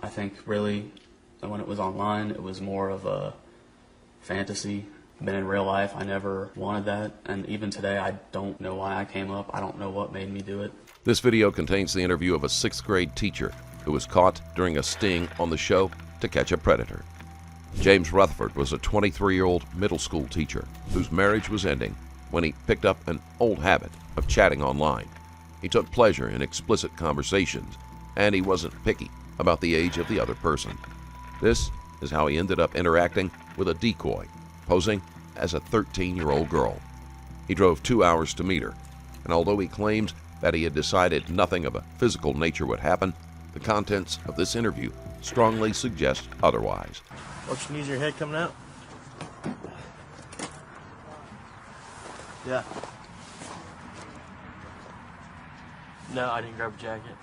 I think really when it was online, it was more of a fantasy. But in real life, I never wanted that, and even today, I don't know why I came up. I don't know what made me do it. This video contains the interview of a 6th grade teacher who was caught during a sting on the show To Catch a Predator. James Rutherford was a 23-year-old middle school teacher whose marriage was ending when he picked up an old habit of chatting online. He took pleasure in explicit conversations, and he wasn't picky about the age of the other person. This is how he ended up interacting with a decoy, posing as a 13-year-old girl. He drove 2 hours to meet her, and although he claims that he had decided nothing of a physical nature would happen, the contents of this interview strongly suggest otherwise. What, you need your head coming out? Yeah. No, I didn't grab a jacket.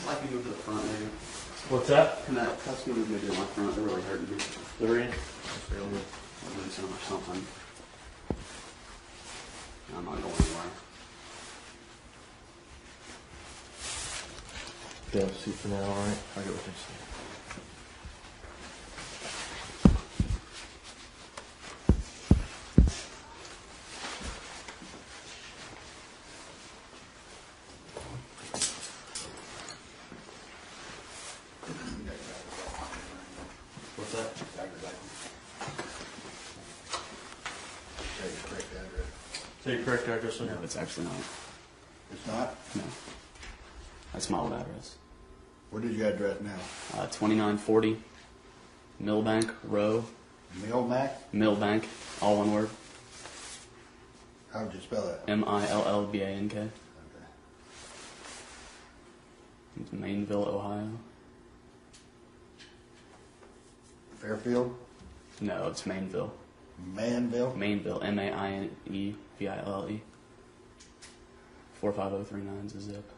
I can move to the front, maybe. What's that? Can that cuss move maybe to my front? They're really hurting me. They're in. I'm doing so much something. I'm not going anywhere. They'll see for now, alright? I get what they say. What's that? Say your correct address on No, it's actually not. It's not? No. That's my old address. What is your address now? 2940 Millbank Row. Millbank, all one word. How would you spell that? Millbank. Okay. It's Mainville, Ohio. Fairfield? No, it's Mainville. Manville? Mainville, Maineville. 45039 is a zip.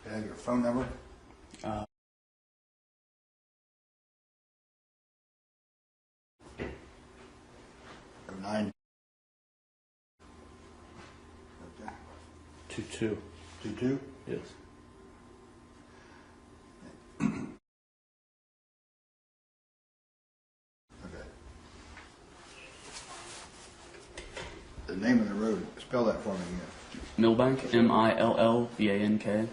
Have your phone number? 9. Okay. 22. 22? Yes. Okay. The name of the road, spell that for me again. Millbank, Millbank. Oh, B. Okay.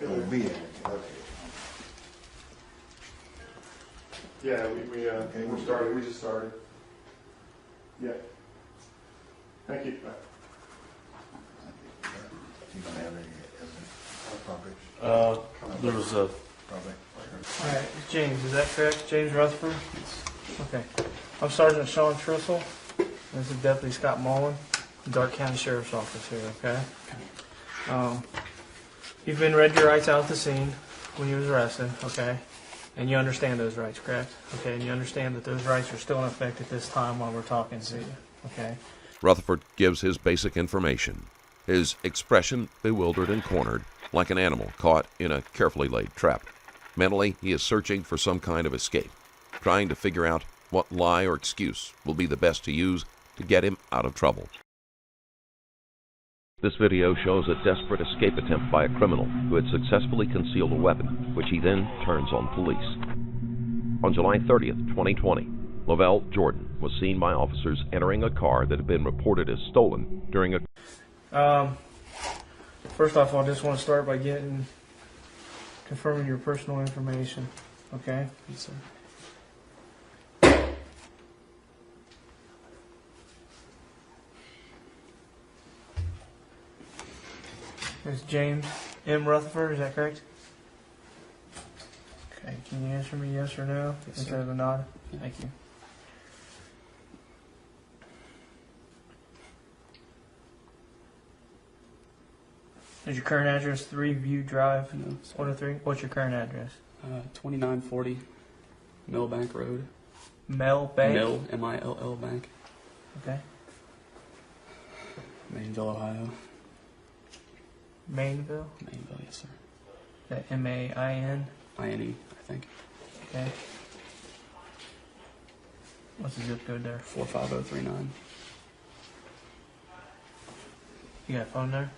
Yeah, we started. We just started. Yeah. Thank you. You don't have any properties? There was a... Probably. All right, James, is that correct? James Rutherford? Okay. I'm Sergeant Sean Trissel. This is Deputy Scott Mullen, Dark County Sheriff's Office here, okay? You've been read your rights out at the scene when you was arrested, okay? And you understand those rights, correct? Okay, and you understand that those rights are still in effect at this time while we're talking to you, okay? Rutherford gives his basic information, his expression bewildered and cornered, like an animal caught in a carefully laid trap. Mentally, he is searching for some kind of escape, trying to figure out what lie or excuse will be the best to use to get him out of trouble. This video shows a desperate escape attempt by a criminal who had successfully concealed a weapon, which he then turns on police. On July 30th, 2020, Lavelle Jordan was seen by officers entering a car that had been reported as stolen during a... First off, I just want to start by confirming your personal information, okay? Yes, sir. It's James M. Rutherford, is that correct? Okay, can you answer me yes or no Yes, instead sir. of a nod? Thank you. Is your current address 3 View Drive, No, 103? What's your current address? 2940 Millbank Road. Mel Bank? Mill, M-I-L-L Bank. Okay. Mainville, Ohio. Mainville? Mainville, yes, sir. That M-A-I-N? I-N-E, I think. Okay. What's the zip code there? 45039. You got a phone there?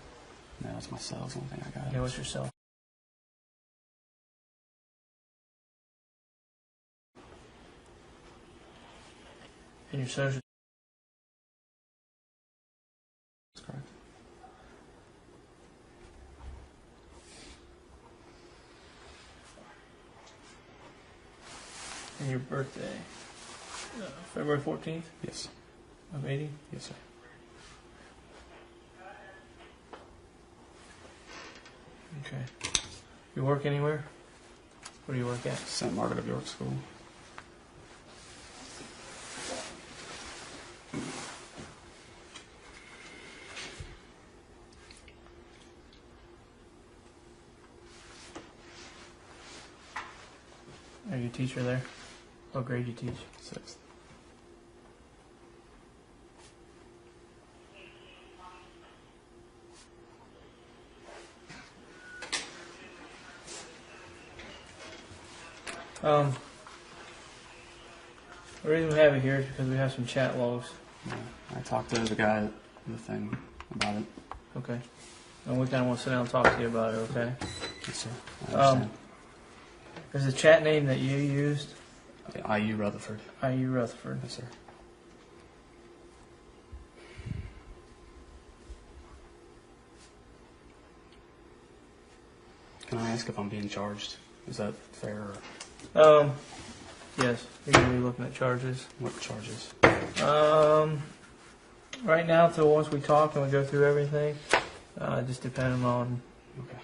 No, that's my cell. That's the only thing I got. Okay, what's your cell? And your social? That's correct. And your birthday? February 14th Yes. of 80? Yes, sir. Okay. You work anywhere? Where do you work at? St. Margaret of York School. Are you a teacher there? What grade do you teach? 6th. The reason we have it here is because we have some chat logs. Yeah. I talked to the guy at the thing about it. Okay. And we kind of want to sit down and talk to you about it, okay? Yes, sir. I understand. There's a chat name that you used, I.U. Rutherford. I.U. Rutherford. Yes, sir. Can I ask if I'm being charged? Is that fair? Or Yes, you're going to be looking at charges. what charges? Right now, till once we talk and we go through everything, just depending on Okay.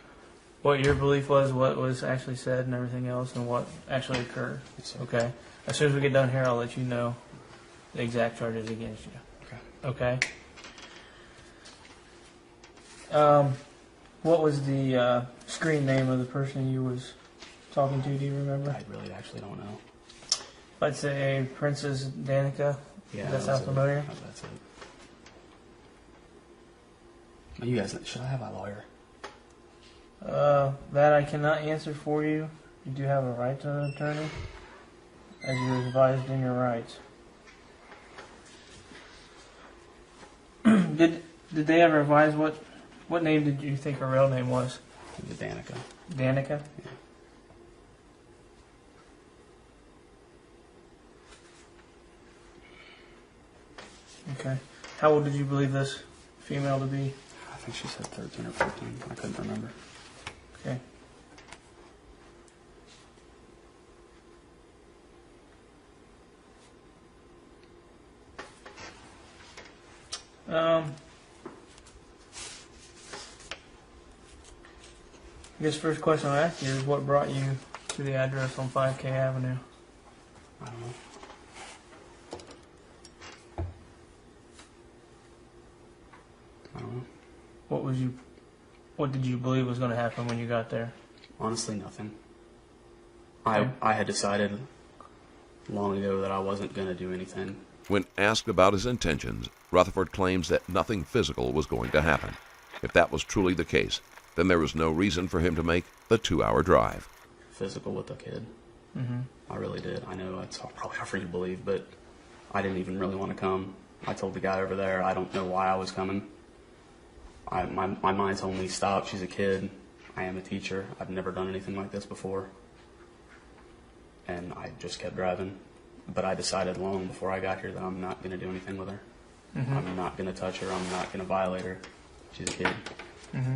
what your belief was, what was actually said, and everything else, and what actually occurred. Yes, sir. Okay. As soon as we get done here, I'll let you know the exact charges against you. Okay. Okay. What was the screen name of the person you was talking to? Do you remember? I really actually don't know. I'd say Princess Danica. Yeah. Does that that's sound it. familiar? That's it. Now, you guys, should I have a lawyer? That I cannot answer for you. You do have a right to an attorney, as you were advised in your rights. Did they ever advise what name did you think her real name was? The Danica. Danica? Yeah. Okay. How old did you believe this female to be? I think she said 13 or 14. I couldn't remember. Okay. I guess first question I'll ask you is what brought you to the address on 5K Avenue? I don't know. I don't know. What did you believe was going to happen when you got there? Honestly, nothing. Okay. I had decided long ago that I wasn't going to do anything. When asked about his intentions, Rutherford claims that nothing physical was going to happen. If that was truly the case, then there was no reason for him to make the 2-hour drive. Physical with a kid. Mm-hmm. I really did. I know it's probably hard for you to believe, but I didn't even really want to come. I told the guy over there I don't know why I was coming. My mind's only stopped. She's a kid. I am a teacher. I've never done anything like this before. And I just kept driving. But I decided long before I got here that I'm not going to do anything with her. Mm-hmm. I'm not going to touch her. I'm not going to violate her. She's a kid. Mm-hmm.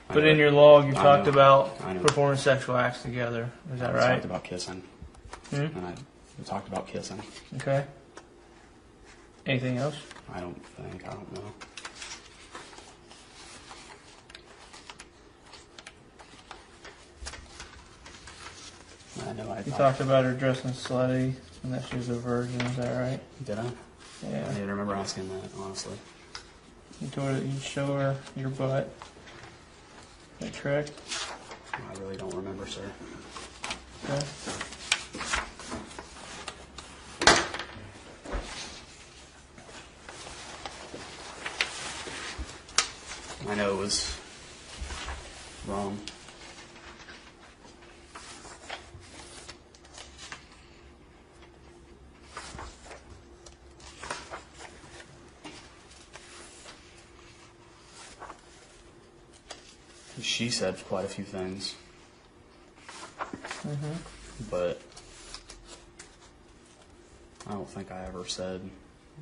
I But know in it. your log, you I talked know. about I know. performing sexual acts together. Is that We right? talked about kissing. Hmm? And we talked about kissing. Okay. Anything else? I don't know. I know I You talked about her dressing slutty and that she was a virgin. Is that right? Did I? I Yeah. don't even remember asking that, honestly. You told her that you'd show her your butt. that correct? I really don't remember, sir. Okay. I know it was wrong. She said quite a few things, but I don't think I ever said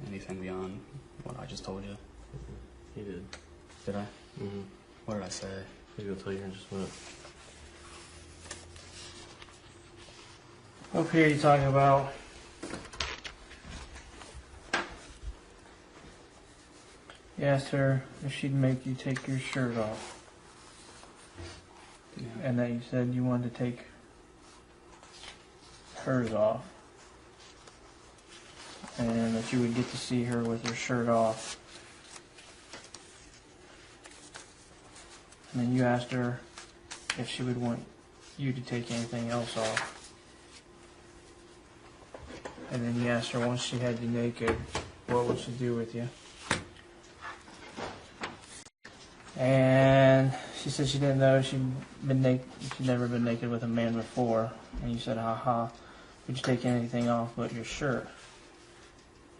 anything beyond what I just told you. You did. Did I? Mm-hmm. What did I say? Maybe I'll tell you in just a minute. Up here you talk about you asked her if she'd make you take your shirt off. Yeah. And that you said you wanted to take hers off. And that you would get to see her with her shirt off. And then you asked her if she would want you to take anything else off. And then you asked her once she had you naked, what would she do with you? And she said she didn't know she'd never been naked with a man before. And you said, haha, would you take anything off but your shirt?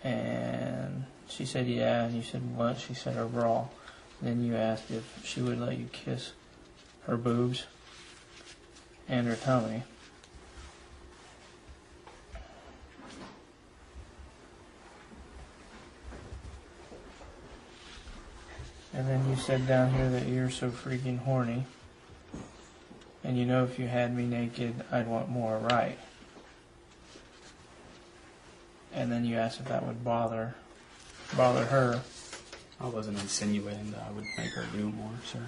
And she said, yeah. And you said, what? She said, her bra. And then you asked if she would let you kiss her boobs and her tummy. And then you said down here that you're so freaking horny. And you know if you had me naked, I'd want more, right? And then you asked if that would bother her. I wasn't insinuating that I would make her do more, sir.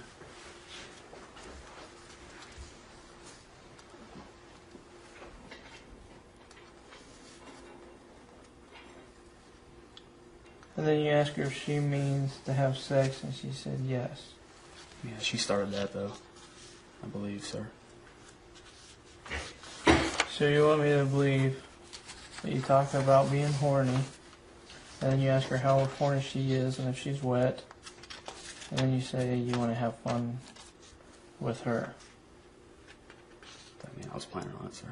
And then you ask her if she means to have sex, and she said yes. Yeah, she started that, though. I believe, sir. So you want me to believe that you talk about being horny, and then you ask her how horny she is and if she's wet, and then you say you want to have fun with her. I mean, I was planning on it, sir.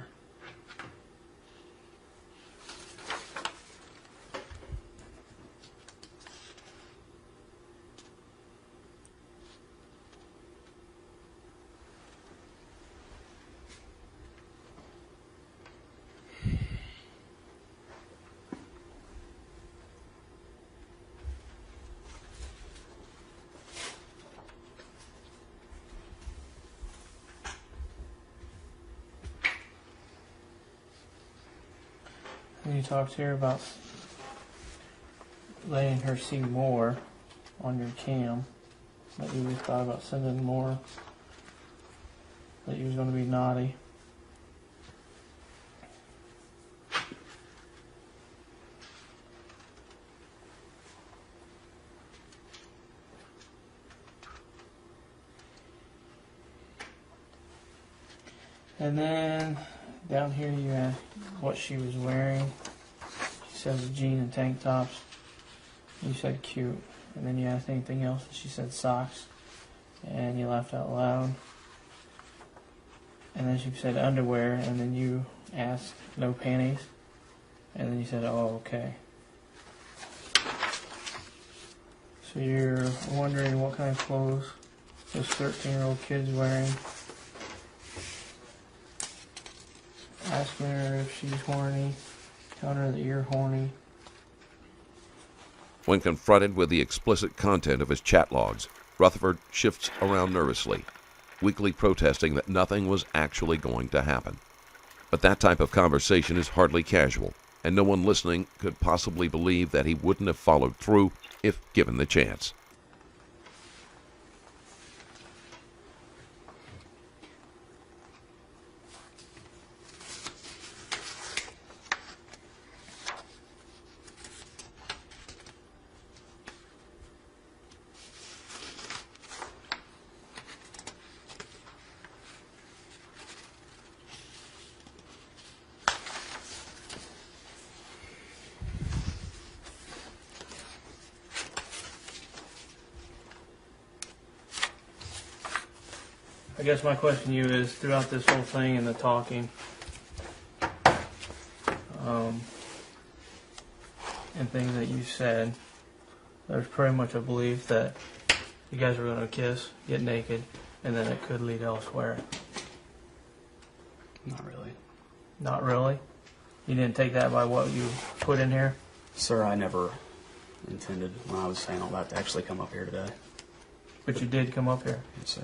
And you talk to her about letting her see more on your cam, that you thought about sending more, that you was going to be naughty. And then down here you asked what she was wearing. She said a jean and tank tops. You said cute. And then you asked anything else, and she said socks. And you laughed out loud. And then she said underwear, and then you asked no panties. And then you said, oh, okay. So you're wondering what kind of clothes this 13-year-old kid's wearing. Asking her if she's horny, telling her that you're horny. When confronted with the explicit content of his chat logs, Rutherford shifts around nervously, weakly protesting that nothing was actually going to happen. But that type of conversation is hardly casual, and no one listening could possibly believe that he wouldn't have followed through if given the chance. I guess my question to you is, throughout this whole thing and the talking, and things that you said, there's pretty much a belief that you guys were going to kiss, get naked, and then it could lead elsewhere. Not really. Not really? You didn't take that by what you put in here? Sir, I never intended, when I was saying all that, to actually come up here today. But you did come up here, Yes, sir.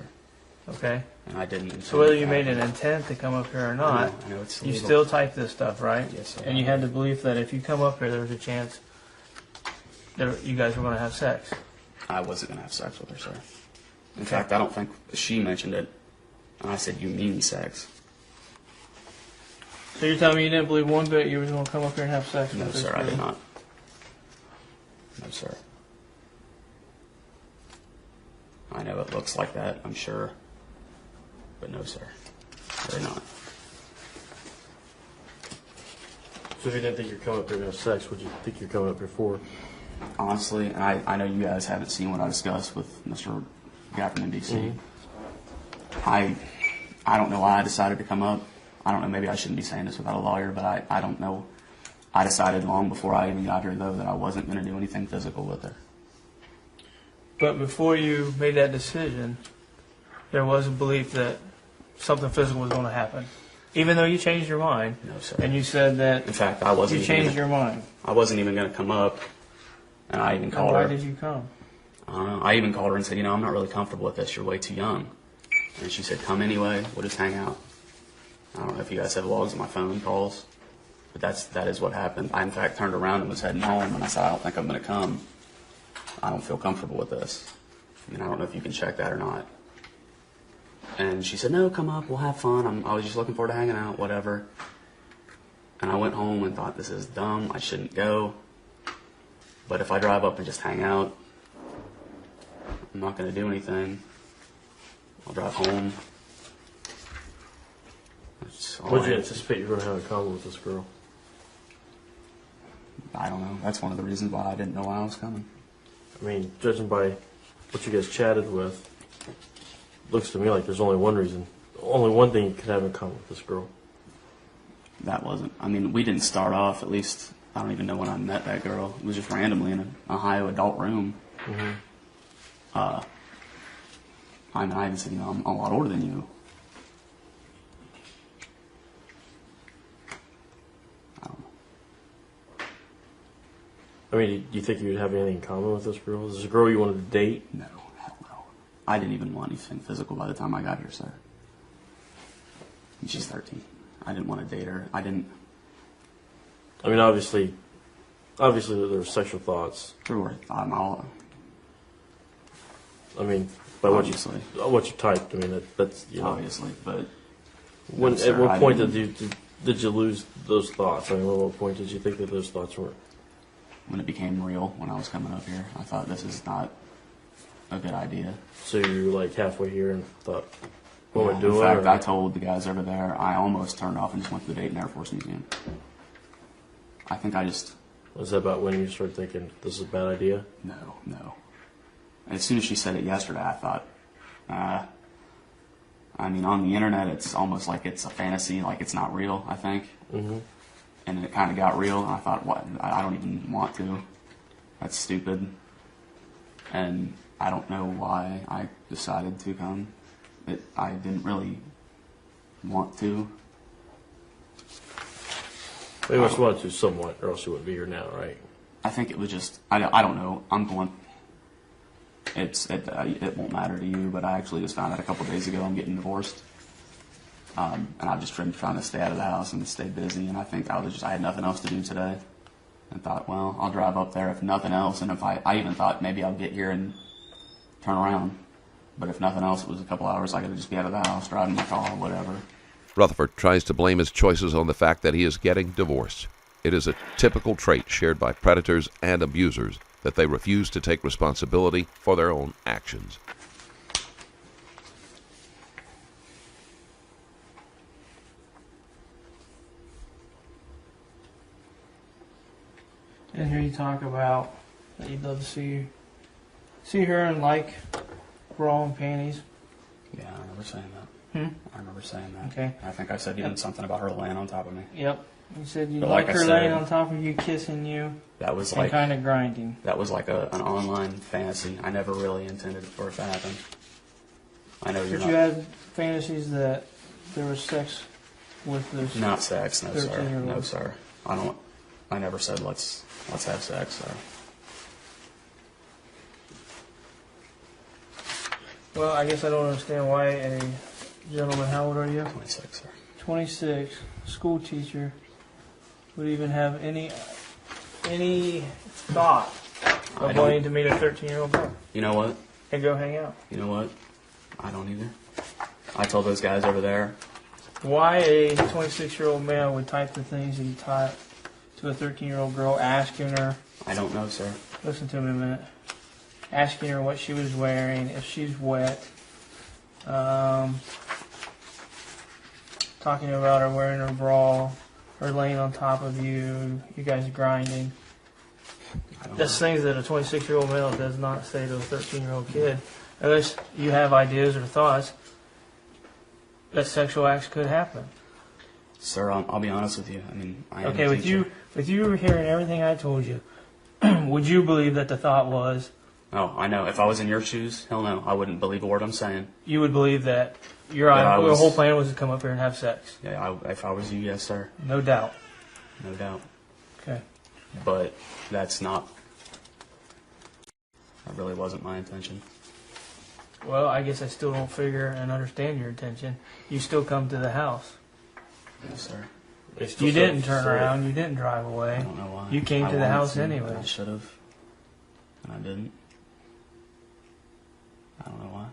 okay? And I didn't intend So whether to you made an happen. intent to come up here or not, I know it's you illegal. still typed this stuff, right? Yes, sir. And you had the belief that if you come up here, there was a chance that you guys were going to have sex. I wasn't going to have sex with her, sir. In Okay. fact, I don't think she mentioned it. And I said, you mean sex? So you're telling me you didn't believe one bit you were going to come up here and have sex No, with this sir, I girl? did not. No, sir. I know it looks like that, I'm sure. But no, sir. I did not. So if you didn't think you're coming up here to have sex, what did you think you're coming up here for? Honestly, I know you guys haven't seen what I discussed with Mr. Guy from NBC. I don't know why I decided to come up. I don't know, maybe I shouldn't be saying this without a lawyer, but I don't know. I decided long before I even got here, though, that I wasn't going to do anything physical with her. But before you made that decision, there was a belief that something physical was going to happen. Even though you changed your mind, No, sir. and you said that In fact, I wasn't you even changed gonna, your mind. I wasn't even going to come up, and I even Then called why her. did you come? I don't know. I even called her and said, I'm not really comfortable with this. You're way too young. And she said, come anyway. We'll just hang out. I don't know if you guys have logs of my phone calls, but that is what happened. I, in fact, turned around and was heading home, and I said, I don't think I'm going to come. I don't feel comfortable with this. I don't know if you can check that or not. And she said, no, come up. We'll have fun. I was just looking forward to hanging out, whatever. And I went home and thought, this is dumb. I shouldn't go. But if I drive up and just hang out, I'm not going to do anything. I'll drive home. That's all What did you I- anticipate you were going to have in common with this girl? I don't know. That's one of the reasons why I didn't know why I was coming. I mean, judging by what you guys chatted with, looks to me like there's only one reason, only one thing you could have in common with this girl. That wasn't. We didn't start off, at least, I don't even know when I met that girl. It was just randomly in an Ohio adult room. I even said, I'm a lot older than you. I don't know. I mean, do you think you'd have anything in common with this girl? Is this a girl you wanted to date? No, hell no. I didn't even want anything physical by the time I got here, sir. And she's 13. I didn't want to date her. I didn't. I mean, obviously there were sexual thoughts. Through her. I'm all. I mean, by what Obviously. you typed. I mean, that's Obviously, but. When, No, sir, at what I point didn't. did you lose those thoughts? I mean, at what point did you think that those thoughts were? When it became real, when I was coming up here, I thought this is not a good idea. So you were like halfway here and thought, what am I doing? In fact, or- I told the guys over there, I almost turned off and just went to the Dayton Air Force Museum. I think I just, Was that about when you started thinking this is a bad idea? no. As soon as she said it yesterday, I thought, on the internet, it's almost like it's a fantasy, like it's not real, I think. Mm-hmm. And it kind of got real, and I thought, what? I don't even want to. That's stupid. And I don't know why I decided to come. I didn't really want to. You must want to somewhat, or else you wouldn't be here now, right? I think it was just, I don't know. I'm going, it won't matter to you, but I actually just found out a couple of days ago I'm getting divorced. And I've just been trying to stay out of the house and stay busy, and I think I had nothing else to do today. And thought, well, I'll drive up there if nothing else, and if I even thought maybe I'll get here and turn around. But if nothing else, it was a couple hours I could just be out of the house, driving my car, whatever. Rutherford tries to blame his choices on the fact that he is getting divorced. It is a typical trait shared by predators and abusers that they refuse to take responsibility for their own actions. And here you talk about that you'd love to see her in like bra and panties. Yeah, remember saying that. I remember saying that. Okay. I think I said even something about her laying on top of me. Yep. You said you But like like I her said- laying on top of you, kissing you, That was and like kind of grinding. that was like an online fantasy. I never really intended for it to happen. I know you're But you not. had fantasies that there was sex with this. Not sex, no sir. 13-year-old. No sir. I never said let's have sex, sir. Well, I guess I don't understand why a gentleman, how old are you? 26, sir. 26, school teacher, would even have any thought I of don't- wanting to meet a 13-year-old girl You know what? and go hang out. You know what? I don't either. I told those guys over there. Why a 26-year-old male would type the things that he typed to a 13-year-old girl, asking her, I don't know, sir. listen to me a minute, asking her what she was wearing, if she's wet, talking about her wearing her bra, her laying on top of you, you guys grinding. I don't That's know. things that a 26-year-old male does not say to a 13-year-old kid, unless you have ideas or thoughts that sexual acts could happen. Sir, I'll be honest with you. I mean, I am Okay, a with teacher. you hearing everything I told you, would you believe that the thought was, Oh, I know. If I was in your shoes, hell no, I wouldn't believe a word I'm saying. you would believe that your That I was- whole plan was to come up here and have sex? Yeah, if I was you, yes, sir, No doubt. no doubt. Okay. But that's not. That really wasn't my intention. Well, I guess I still don't figure and understand your intention. You still come to the house. Yes, sir. They still You say- didn't turn say- around. You didn't drive I away. don't know why. You came I to the wanted house to, anyway. I should have, and I didn't. I don't know why.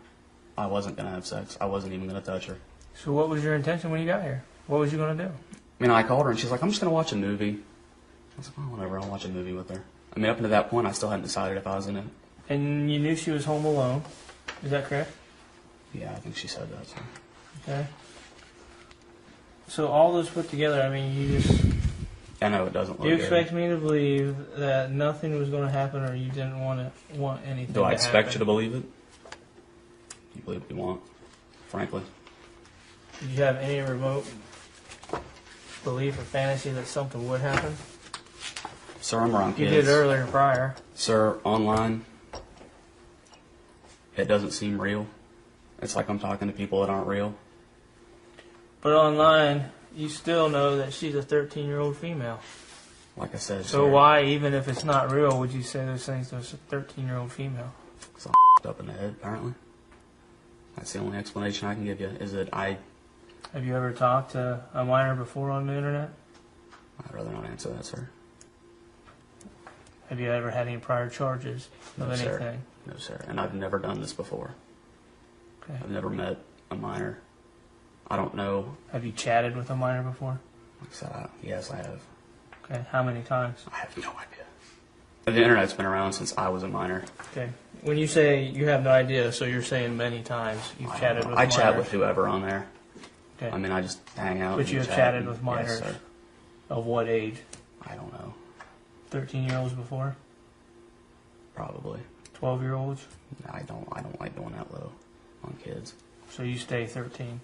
I wasn't gonna have sex. I wasn't even gonna touch her. So what was your intention when you got here? What was you going to do? I mean, I called her and she's like, "I'm just gonna watch a movie." I was like, "Oh, whatever. I'll watch a movie with her." I mean, up until that point, I still hadn't decided if I was in it. And you knew she was home alone. Is that correct? Yeah, I think she said that. So. Okay. So all this put together, I mean, I know it doesn't look you good. expect me to believe that nothing was going to happen, or you didn't want anything Do I to expect you happen? to believe it? You believe what you want, frankly. Did you have any remote belief or fantasy that something would happen? Sir, I'm around You kids. did earlier prior. Sir, online, it doesn't seem real. It's like I'm talking to people that aren't real. But online, you still know that she's a 13-year-old female. Like I said, So sir, why, even if it's not real, would you say those things to a 13-year-old female? It's all up in the head, apparently. That's the only explanation I can give you, is that I'd Have you ever talked to a minor before on the internet? rather not answer that, sir. Have you ever had any prior charges of No, sir. anything? No, sir. And I've never done this before. Okay. I've never met a minor. I don't know. Have you chatted with a minor before? Like I said, yes, I have. Okay. How many times? I have no idea. The internet's been around since I was a minor. Okay. When you say you have no idea, so you're saying many times you've I chatted don't with know. I minors. chat with whoever on there. Okay. I mean, I just hang out. But and you have chat chatted and- with minors? Yes, sir. Of what age? I don't know. 13-year-olds before? Probably. 12-year-olds? I don't like going that low on kids. So you stay 13.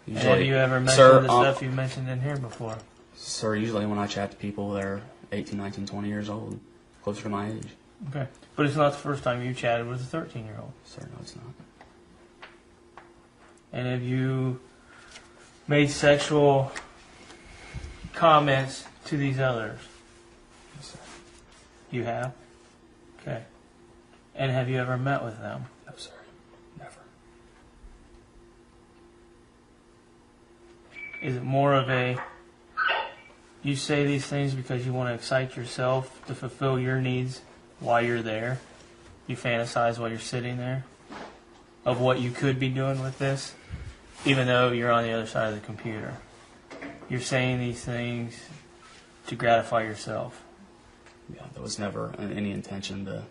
And Usually, have you ever mentioned sir, the stuff you mentioned in here before? Sir, usually when I chat to people, they're 18, 19, 20 years old, closer to my age. Okay. But it's not the first time you chatted with a 13-year-old. Sir, no, it's not. And have you made sexual comments to these others? Yes, sir. You have? Okay. And have you ever met with them? No, sir. Never. Is it more of a, you say these things because you want to excite yourself to fulfill your needs while you're there? You fantasize while you're sitting there of what you could be doing with this, even though you're on the other side of the computer. You're saying these things to gratify yourself. Yeah, there was never any intention to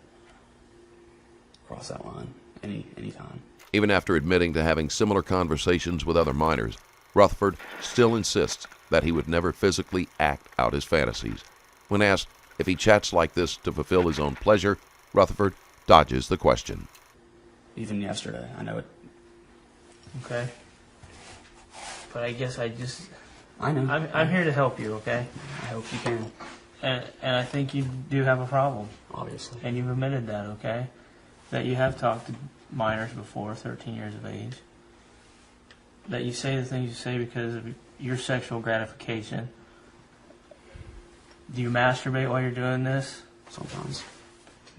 cross that line any time. Even after admitting to having similar conversations with other minors, Rutherford still insists that he would never physically act out his fantasies. When asked if he chats like this to fulfill his own pleasure, Rutherford dodges the question. Even yesterday, I know it. Okay. But I guess I know. I'm here to help you. Okay. I hope you can. And I think you do have a problem. Obviously. And you've admitted that. Okay. That you have talked to minors before, 13 years of age. That you say the things you say because of your sexual gratification. Do you masturbate while you're doing this? Sometimes.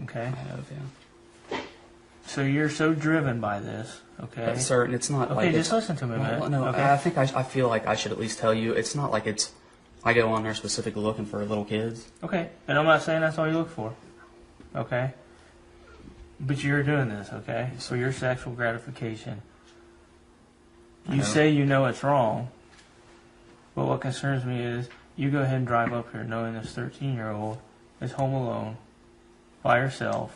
Okay. I have, yeah. So you're so driven by this, okay? But sir, it's not like... Okay, just listen to me, man. Well, no, okay? I feel like I should at least tell you, it's not like it's... I go on there specifically looking for little kids. Okay, and I'm not saying that's all you look for, okay? But you're doing this, okay? For your sexual gratification. You say you know it's wrong, but what concerns me is you go ahead and drive up here knowing this 13-year-old is home alone, by herself.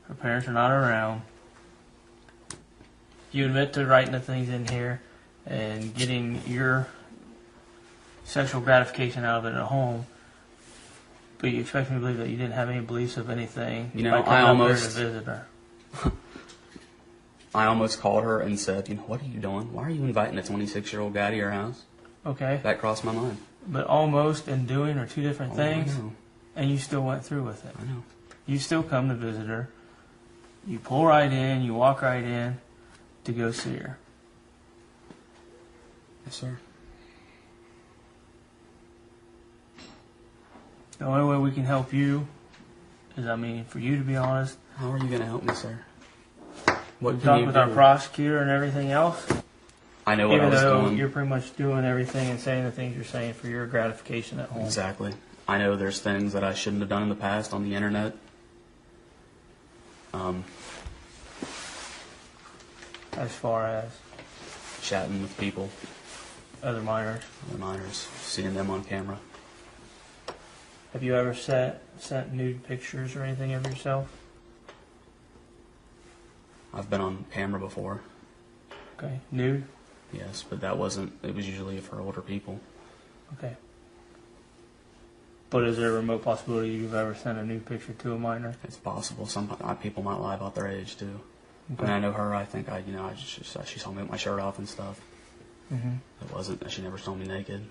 Her parents are not around. You admit to writing the things in here and getting your sexual gratification out of it at home, but you expect me to believe that you didn't have any beliefs of anything. You know, I almost to visit her. I almost called her and said, you know, what are you doing? Why are you inviting a 26-year-old guy to your house? Okay. That crossed my mind. But almost and doing are two different things, I know. and you still went through with it. I know. You still come to visit her. You pull right in, you walk right in to go see her. Yes, sir. The only way we can help you is, for you to be honest. How are you going to help me, sir? What We can talked you with do? our prosecutor and everything else. I know what I Even was though doing. you're pretty much doing everything and saying the things you're saying for your gratification at home. Exactly. I know there's things that I shouldn't have done in the past on the internet. As far as Chatting with people, other minors. other minors, seeing them on camera. Have you ever sent nude pictures or anything of yourself? I've been on camera before, Okay. Nude? yes, but that wasn't, it was usually for older people. Okay. But is there a remote possibility you've ever sent a nude picture to a minor? It's possible. Some people might lie about their age, too. Okay. And I know her, I think she saw me with my shirt off and stuff. Mm-hmm. It wasn't, she never saw me naked.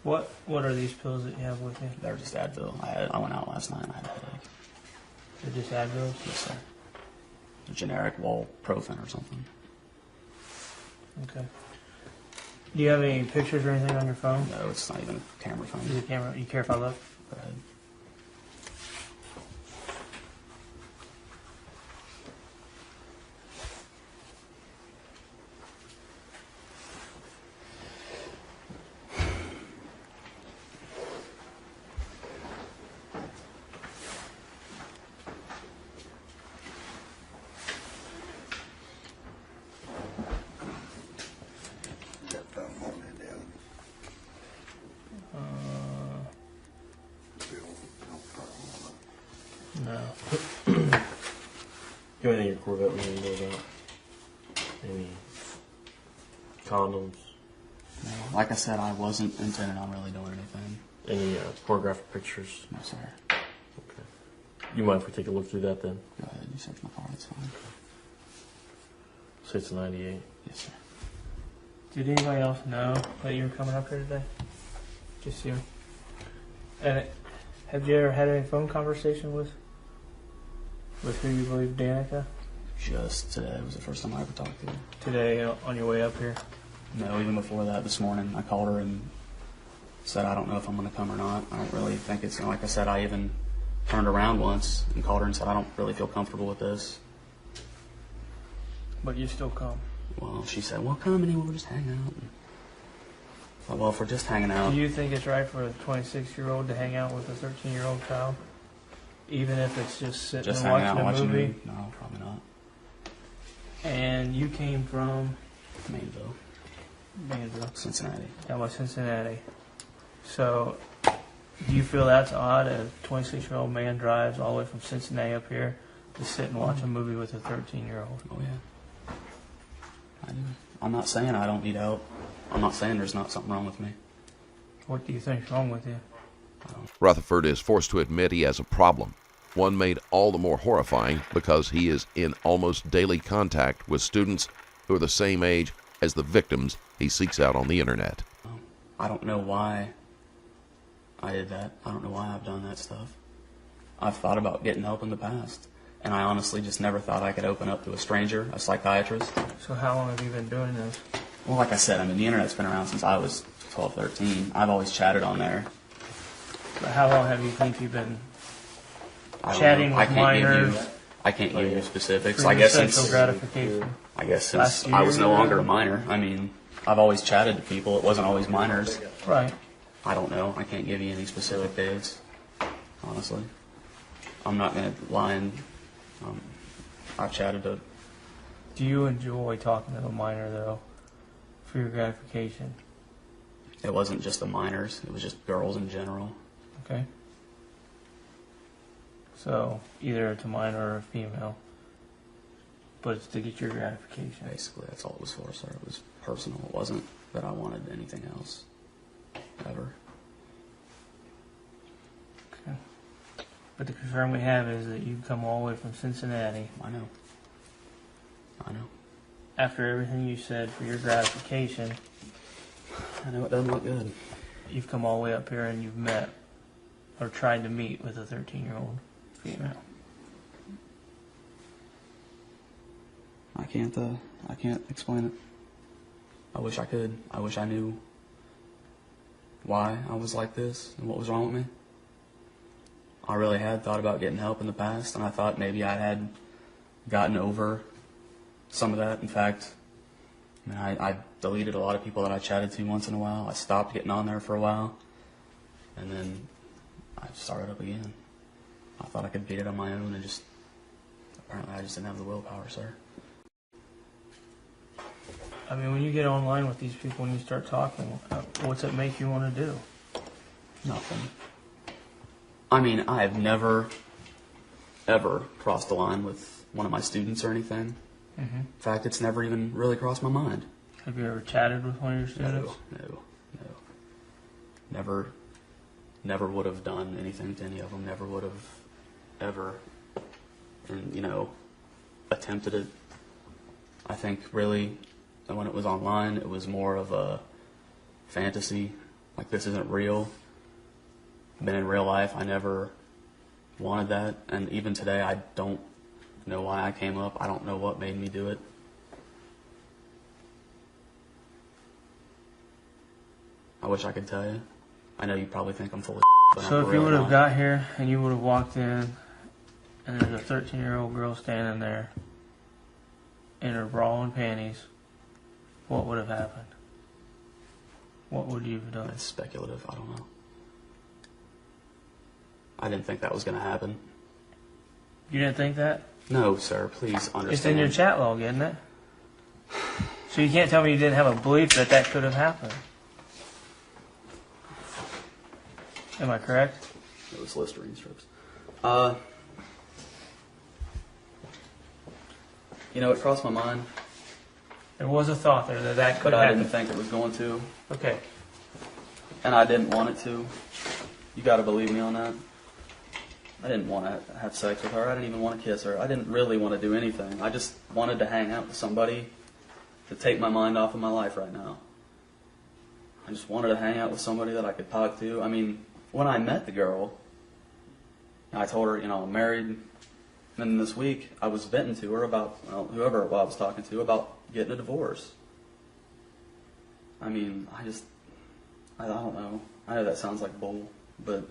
What are these pills that you have with you? They were just Advil. I went out last night and I had a headache. They're just Advils? Yes, sir. A generic Walprofen or something. Okay. Do you have any pictures or anything on your phone? No, it's not even a camera phone. Is it camera? You care if I look? Go ahead. No. You have anything in your Corvette we need to know about? Any condoms? No, like I said, I wasn't intending on really doing anything. Any pornographic pictures? No, sir. Okay. You mind if we take a look through that then? Go ahead. You search my car. That's fine. Say it's a 98. Yes, sir. Did anybody else know that you were coming up here today? Just you. And have you ever had any phone conversation with who you believe Danica? Just today was the first time I ever talked to her. Today on your way up here? No, even before that, this morning, I called her and said, I don't know if I'm going to come or not. I don't really think it's, like I said, I even turned around once and called her and said, I don't really feel comfortable with this. But you still come. Well, she said, well, come and we'll just hang out. And I thought, well, if we're just hanging out. Do you think it's right for a 26-year-old to hang out with a 13-year-old child? Even if it's just sitting Just and hanging out watching a watching movie? No, probably not. And you came from Mainville, Mansville, Cincinnati. down by Cincinnati. So, do you feel that's odd? A 26-year-old man drives all the way from Cincinnati up here to sit and watch a movie with a 13-year-old? Oh, yeah. I do. I'm not saying I don't need help. I'm not saying there's not something wrong with me. What do you think's wrong with you? Rutherford is forced to admit he has a problem, one made all the more horrifying because he is in almost daily contact with students who are the same age as the victims he seeks out on the internet. I don't know why I did that. I don't know why I've done that stuff. I've thought about getting help in the past, and I honestly just never thought I could open up to a stranger, a psychiatrist. So how long have you been doing this? Well, like I said, I mean, the internet's been around since I was 12, 13. I've always chatted on there. But how long have you think you've been I don't chatting know. with minors? I can't give you specifics. For I your guess sexual since gratification. Last I was year? no longer a minor. I mean, I've always chatted to people. It wasn't always minors. Right. I don't know. I can't give you any specific dates, honestly. I'm not going to lie and I've chatted to... Do you enjoy talking to a minor, though, for your gratification? It wasn't just the minors. It was just girls in general. Okay. So, either it's a minor or a female, but it's to get your gratification. Basically, that's all it was for, sir. It was personal. It wasn't that I wanted anything else, ever. Okay. But the concern we have is that you've come all the way from Cincinnati. I know. After everything you said for your gratification, I know it doesn't look good. you've come all the way up here and you've met or tried to meet with a 13-year-old female. I can't explain it. I wish I could. I wish I knew why I was like this and what was wrong with me. I really had thought about getting help in the past, and I thought maybe I had gotten over some of that. In fact, I deleted a lot of people that I chatted to once in a while. I stopped getting on there for a while, and then I started up again. I thought I could beat it on my own, and apparently I just didn't have the willpower, sir. I mean, when you get online with these people and you start talking, what's it make you want to do? Nothing. I mean, I have never, ever crossed the line with one of my students or anything. Mm-hmm. In fact, it's never even really crossed my mind. Have you ever chatted with one of your students? No. Never would have done anything to any of them. Never would have ever, attempted it. I think really, when it was online, it was more of a fantasy. Like, this isn't real. But in real life, I never wanted that. And even today, I don't know why I came up. I don't know what made me do it. I wish I could tell you. I know you probably think I'm full of but So I'm if you really would have not. got here and you would have walked in and there's a 13-year-old girl standing there in her bra and panties, what would have happened? What would you have done? It's speculative. I don't know. I didn't think that was going to happen. You didn't think that? No, sir. Please understand. It's in your chat log, isn't it? So you can't tell me you didn't have a belief that that could have happened. Am I correct? It was Listerine strips. It crossed my mind, There was a thought there that that could but I happen. didn't think it was going to, Okay. and I didn't want it to. You got to believe me on that. I didn't want to have sex with her. I didn't even want to kiss her. I didn't really want to do anything. I just wanted to hang out with somebody to take my mind off of my life right now. I just wanted to hang out with somebody that I could talk to. I mean, when I met the girl, I told her, I'm married. And this week, I was venting to her about, whoever I was talking to, about getting a divorce. I mean, I don't know. I know that sounds like bull, but...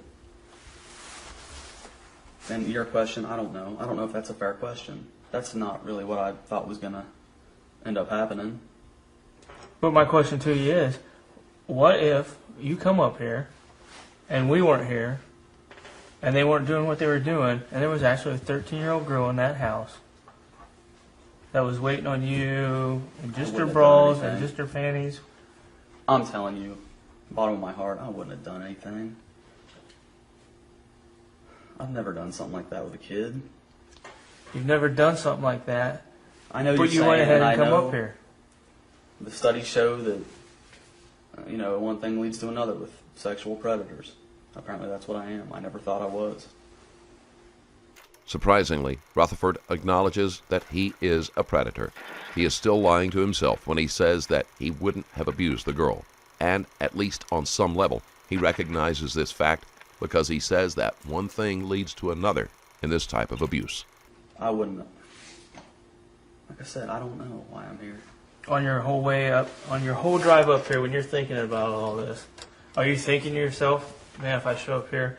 And your question, I don't know. I don't know if that's a fair question. That's not really what I thought was going to end up happening. But my question to you is, what if you come up here and we weren't here and they weren't doing what they were doing and there was actually a 13-year-old girl in that house that was waiting on you and just her wouldn't have done bras and anything. just her panties? I'm telling you, bottom of my heart, I wouldn't have done anything. I've never done something like that with a kid. You've never done something like that, I know but you're you went saying, ahead and I and come know up here. the studies show that, one thing leads to another with sexual predators. Apparently that's what I am. I never thought I was. Surprisingly, Rutherford acknowledges that he is a predator. He is still lying to himself when he says that he wouldn't have abused the girl. And, at least on some level, he recognizes this fact because he says that one thing leads to another in this type of abuse. I wouldn't know. Like I said, I don't know why I'm here. On your whole way up, on your whole drive up here, when you're thinking about all this, are you thinking to yourself, man, if I show up here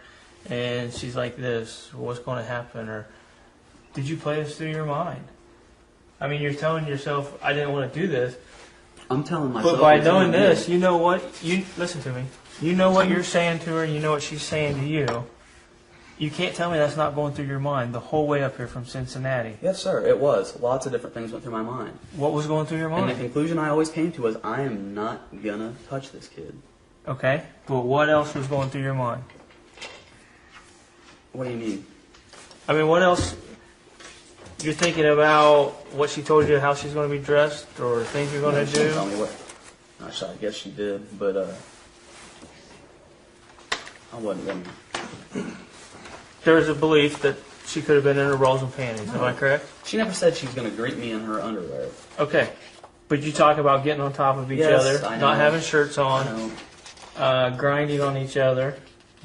and she's like this, what's going to happen? Or did you play this through your mind? I mean, you're telling yourself, I didn't want to do this. I'm telling myself. But by knowing this, you know what? You listen to me. You know what you're saying to her. You know what she's saying to you. You can't tell me that's not going through your mind the whole way up here from Cincinnati. Yes, sir. It was. Lots of different things went through my mind. What was going through your mind? And the conclusion I always came to was, I am not gonna touch this kid. Okay, but what else was going through your mind? What do you mean? I mean, what else? You're thinking about what she told you, how she's going to be dressed, or things you're going to She didn't do? tell me what. Actually, I guess she did, but I wasn't gonna. There's a belief that she could have been in her bras and panties. Am I correct? She never said she was gonna greet me in her underwear. Okay, but you talk about getting on top of each Yes, other, I know. not having shirts I on, know. grinding on each other.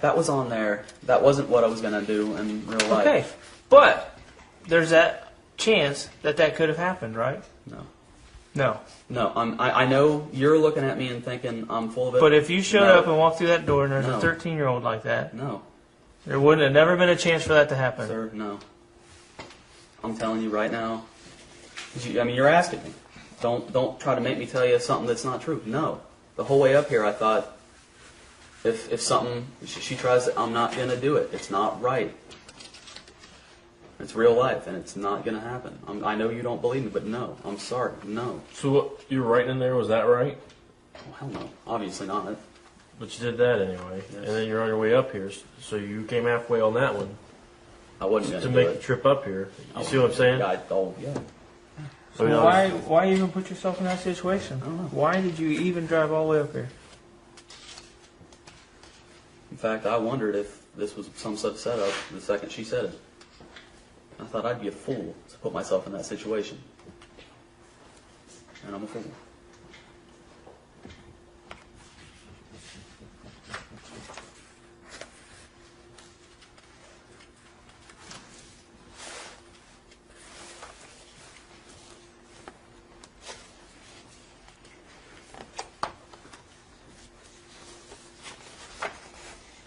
That was on there. That wasn't what I was gonna do in real life. Okay, but there's that chance that that could have happened, right? No. No. No. I know you're looking at me and thinking I'm full of it. But if you showed No. up and walked through that door and there's No. a 13-year-old like that, No, there wouldn't have never been a chance for that to happen. sir. No. I'm telling you right now. I mean, you're asking me. Don't try to make me tell you something that's not true. No. The whole way up here, I thought, if something she tries, I'm not gonna do it. It's not right. It's real life, and it's not going to happen. I know you don't believe me, but no. I'm sorry. No. So what you were writing in there, was that right? Oh, hell no. Obviously not. But you did that anyway. Yes. And then you're on your way up here, so you came halfway on that one I wasn't going to to make do the it. trip up here. You see what I'm saying? Yeah. So Yeah. why even put yourself in that situation? I don't know. Why did you even drive all the way up here? In fact, I wondered if this was some such setup the second she said it. I thought I'd be a fool to put myself in that situation. And I'm a fool.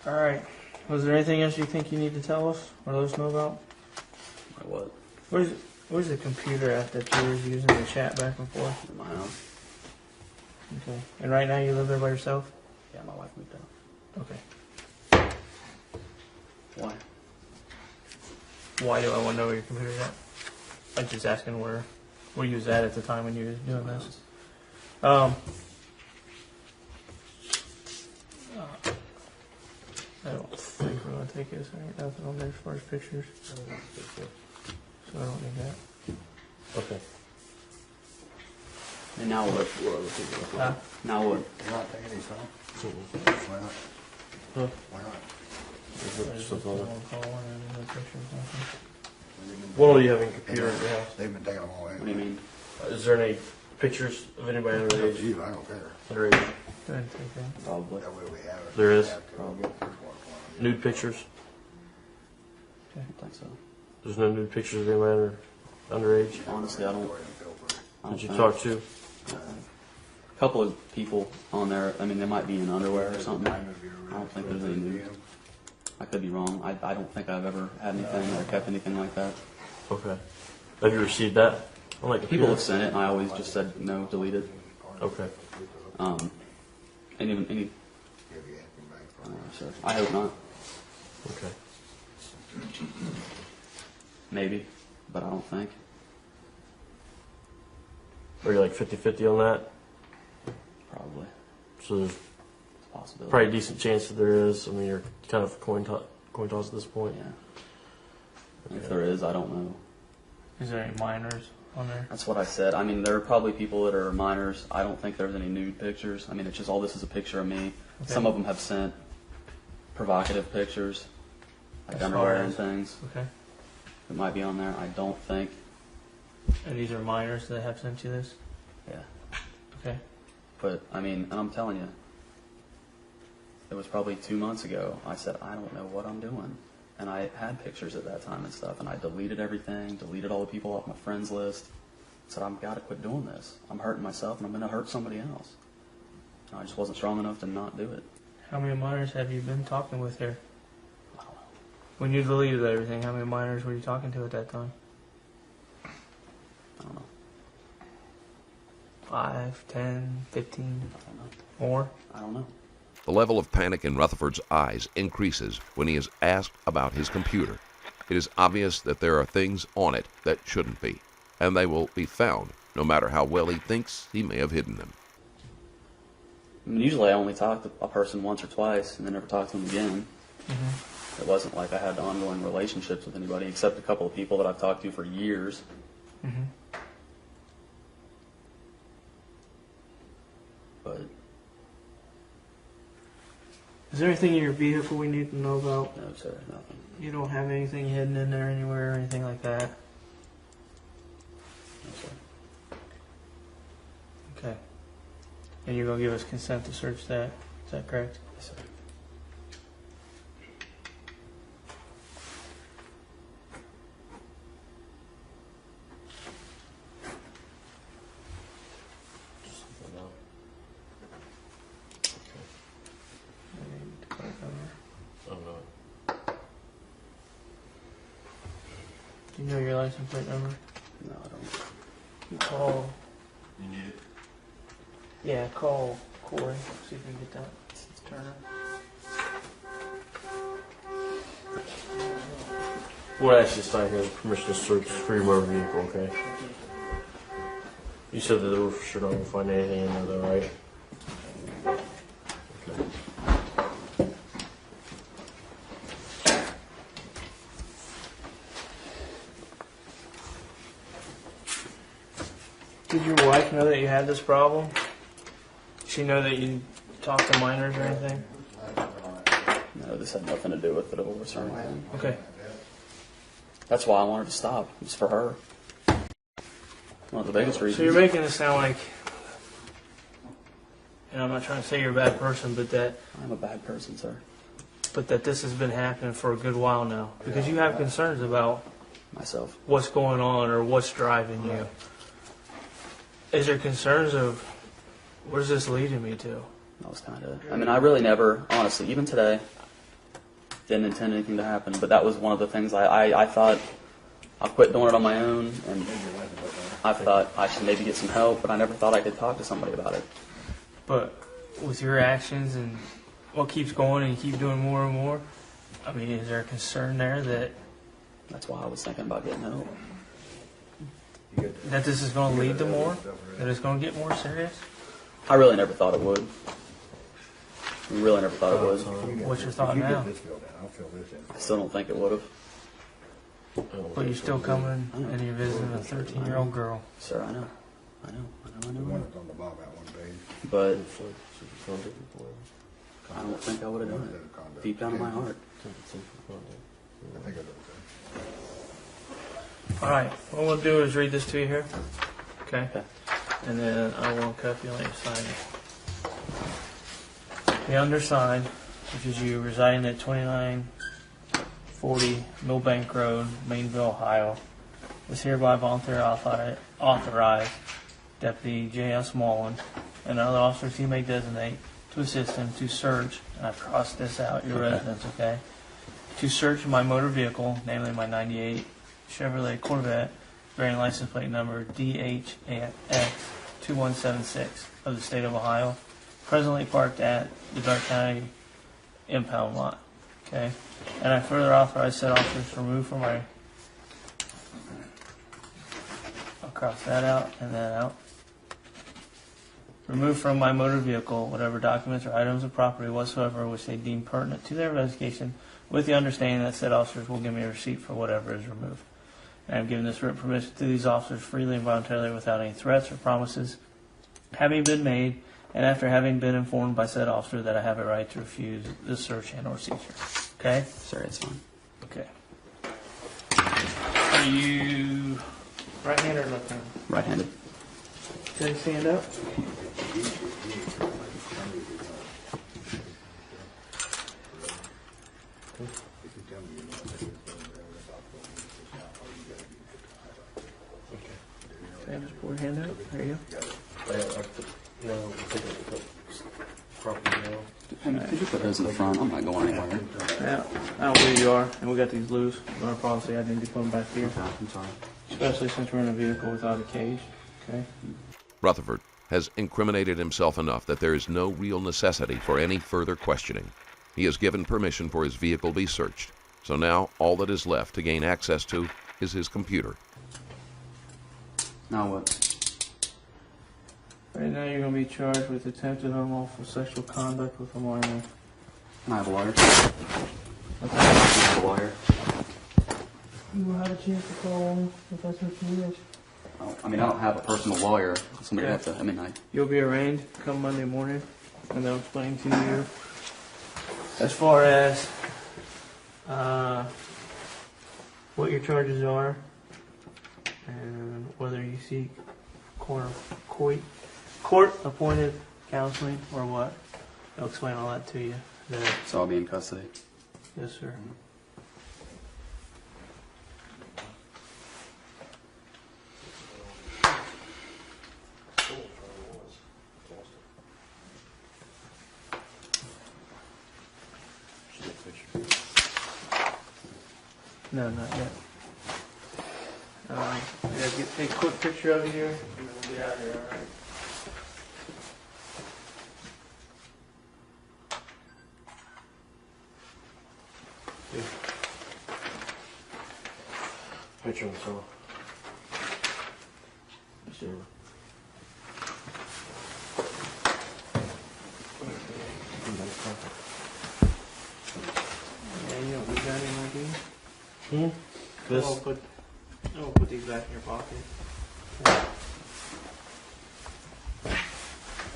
All right. Was there anything else you think you need to tell us or let us know about? Like what? Where's the computer at that you were using to chat back and forth? In my house? Okay. And right now you live there by yourself? Yeah, my wife moved out. Okay. Why? Why do I want to know where your computer's at? I'm just asking where you was at the time when you were doing this. I don't think we're going to take this. There ain't nothing on there as far as pictures. So I don't need that. Okay. And now what? Huh? Now what? You're not taking these home? Why not? Huh? Why not? I just don't want to call one and no pictures, nothing. What all do you have in your computer at your house? They've been taking them all What do you in. mean? Is there any pictures of anybody It's up to underage? you, I don't care. Underage. Go ahead and take that. Probably. That way we have it. There is? Have to. Probably. There's one for Nude pictures? I don't think so. There's no nude pictures of anybody underage? Honestly, I don't. them. I don't Did you think. talk to? A couple of people on there. I mean, they might be in underwear or something. I don't think there's any nude. I could be wrong. I don't think I've ever had anything or kept anything like that. Okay. Have you received that? On like People computer? have sent it, and I always just said no, delete it. Okay. And any. Sure. I hope not. Okay. Maybe, but I don't think. Are you like 50-50 on that? Probably. So there's It's a possibility. probably a decent chance that there is. I mean, you're kind of coin toss at this point. Yeah. If there is, I don't know. Is there any minors on there? That's what I said. I mean, there are probably people that are minors. I don't think there's any nude pictures. I mean, it's just all this is a picture of me. Okay. Some of them have sent provocative pictures, like As underwear far and as- things. Okay. It might be on there. I don't think. And these are minors that have sent you this? Yeah. Okay. But, I mean, and I'm telling you, it was probably 2 months ago. I said, I don't know what I'm doing. And I had pictures at that time and stuff, and I deleted everything, deleted all the people off my friends list. Said, I've got to quit doing this. I'm hurting myself, and I'm going to hurt somebody else. And I just wasn't strong enough to not do it. How many minors have you been talking with here? I don't know. When you deleted everything, how many minors were you talking to at that time? I don't know. 5, 10, 15, I don't know. more? I don't know. The level of panic in Rutherford's eyes increases when he is asked about his computer. It is obvious that there are things on it that shouldn't be, and they will be found, no matter how well he thinks he may have hidden them. I mean, usually I only talk to a person once or twice and then never talk to them again. Mm-hmm. It wasn't like I had ongoing relationships with anybody except a couple of people that I've talked to for years. Mm-hmm. But Is there anything in your vehicle we need to know about? no, sir, nothing. You don't have anything hidden in there anywhere or anything like that? No, sir. Okay. And you're going to give us consent to search that? Is that correct? Yes, sir. I don't know. Do you know your license plate number? No, I don't. You call. You need it? Yeah, call Corey. See if we can get that. Turner. We'll actually sign here the permission to search for your motor vehicle, okay? You said that they were for sure not going to find anything in there, though, right? Okay. Did your wife know that you had this problem? Did she know that you talked to minors or anything? No, this had nothing to do with the divorce or anything. Okay. That's why I wanted to stop. It was for her. One of the biggest reasons. So you're making it sound like, and I'm not trying to say you're a bad person, but that I'm a bad person, sir. this has been happening for a good while now. Because you have concerns about Myself. what's going on or what's driving you. Is there concerns of where's this leading me to? That was kind of. I mean, I really never, honestly, even today, didn't intend anything to happen. But that was one of the things I thought I'll quit doing it on my own, and I thought I should maybe get some help. But I never thought I could talk to somebody about it. But with your actions and what keeps going and you keep doing more and more, I mean, is there a concern there that That's why I was thinking about getting help. this is going to lead to more? That it's going to get more serious? I really never thought it would. Really never thought it would. What's your thought now? I still don't think it would have. But you're still coming and you're visiting a 13-year-old girl. Sir, I know. I know. On the bottom of that one page. But I don't think I would have done it. Deep down in my heart. I think I do. All right, what we'll do is read this to you here. Okay? Okay. And then I will copy and let you sign it. The undersigned, which is you residing at 2940 Millbank Road, Mainville, Ohio, is hereby voluntarily authorized Deputy J.S. Mullen and other officers he may designate to assist him to search, and I've crossed this out, your residence, okay? To search my motor vehicle, namely my 98 Chevrolet Corvette, bearing license plate number DHX2176 of the state of Ohio, presently parked at the Dark County impound lot. Okay, and I further authorize said officers to remove from my. I'll cross that out and that out. Remove from my motor vehicle whatever documents or items of property whatsoever which they deem pertinent to their investigation, with the understanding that said officers will give me a receipt for whatever is removed. And I have given this written permission to these officers freely and voluntarily without any threats or promises having been made and after having been informed by said officer that I have a right to refuse this search and or seizure. Okay? Sir, it's fine. Okay. Are you right-handed or left-handed? Right-handed. Can you stand up? Okay, just pull your hand out. There you go. No, property now. Hey, could you put those in the front? I'm not going anywhere. Yeah, I don't believe you are, and we got these loose. Our policy, I need to put them back here, I'm sorry. especially since we're in a vehicle without a cage. Okay. Rutherford has incriminated himself enough that there is no real necessity for any further questioning. He has given permission for his vehicle be searched, so now all that is left to gain access to is his computer. Now what? Right now, you're going to be charged with attempted unlawful sexual conduct with a minor. Can I have a lawyer? Okay. Can I have a lawyer? You will have a chance to call one if that's what you wish. Oh, I mean, I don't have a personal lawyer. Somebody Yeah. have to. I mean, You'll be arraigned come Monday morning, and they'll explain to you as far as what your charges are and whether you seek court-appointed counseling or what. They'll explain all that to you. so I'll be in custody. Yes, sir. No, not yet. Take a quick picture of you here, and then we'll get out of here, all right? Picture of himself. Sure. Yeah, you don't need that anymore, do you? This. I'll put these back in your pocket.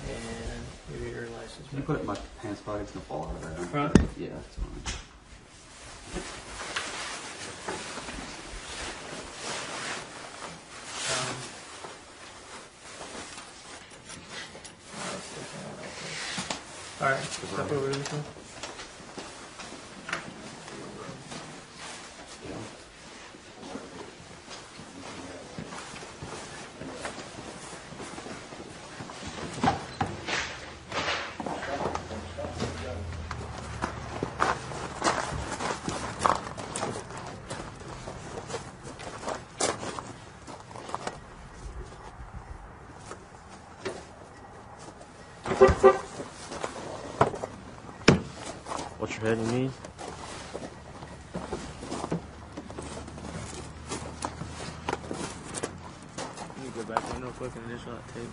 And give you your license. Can you put it in my pants pocket? It's gonna fall out of there. Front? Yeah, it's fine. All right, step over this one. What's your head and knees? You can go back in real quick and initial that tape.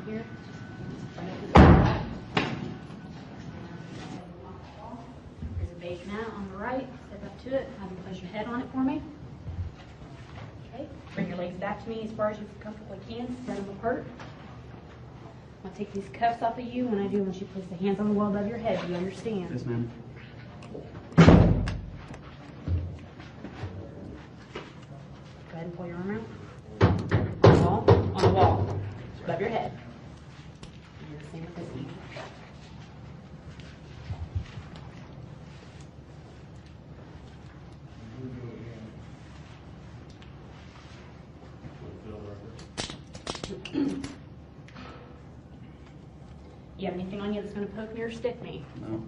Here. There's a beige mat on the right. Step up to it. Have you place your head on it for me. Okay. Bring your legs back to me as far as you comfortably can. Spread them apart. I'll take these cuffs off of you. When I do, once you place the hands on the wall above your head, do you understand? Yes, ma'am. Go ahead and pull your arm out. On the wall. On the wall. It's above your head. And the same with this one. You have anything on you that's going to poke me or stick me? No.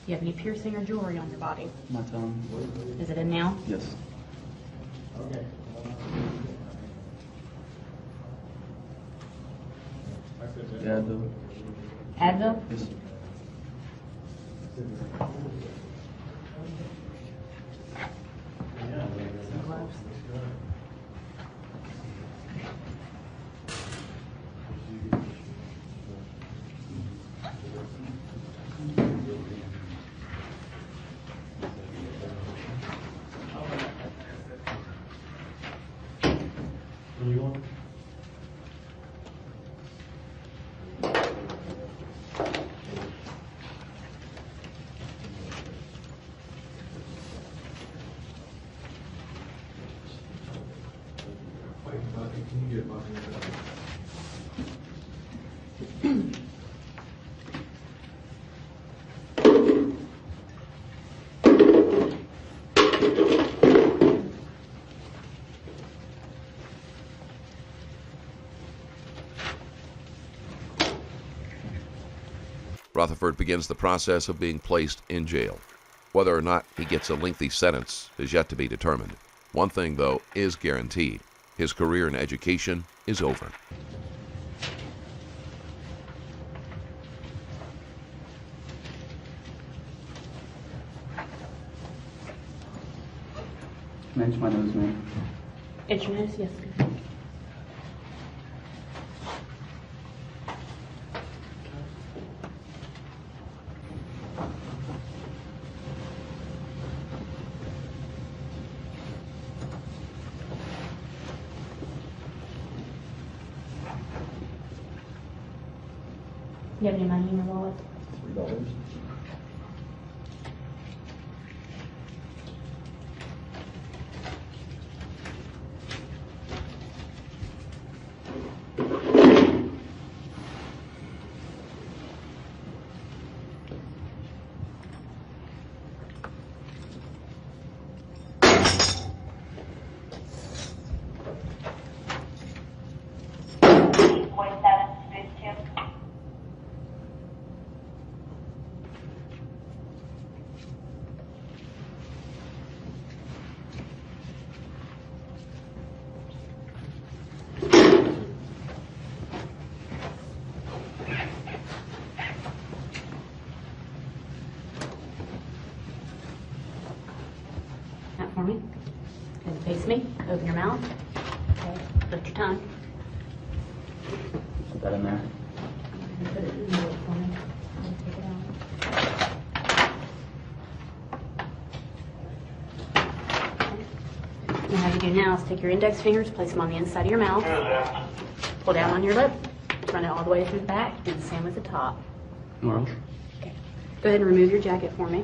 Do you have any piercing or jewelry on your body? My tongue. Is it in now? Yes. Yeah, the. Advil? Yes. Go gloves. Where you going? Rutherford begins the process of being placed in jail. Whether or not he gets a lengthy sentence is yet to be determined. One thing, though, is guaranteed. His career in education is over. Manage my nose, man. Itch your nose? Yes. You have any money in your wallet? $3. That for me. And face me. Open your mouth. Okay. Lift your tongue. Put that in there. And put it in the middle for me. And take it out. Okay. Now what you do now is take your index fingers, place them on the inside of your mouth. Pull down on your lip. Run it all the way through the back. Do the same with the top. Well, Okay. Go ahead and remove your jacket for me.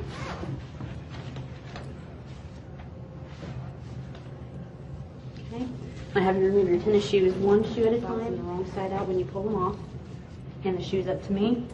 Okay. I have you remove your tennis shoes one shoe at a time, the wrong side out when you pull them off. Hand the shoes up to me.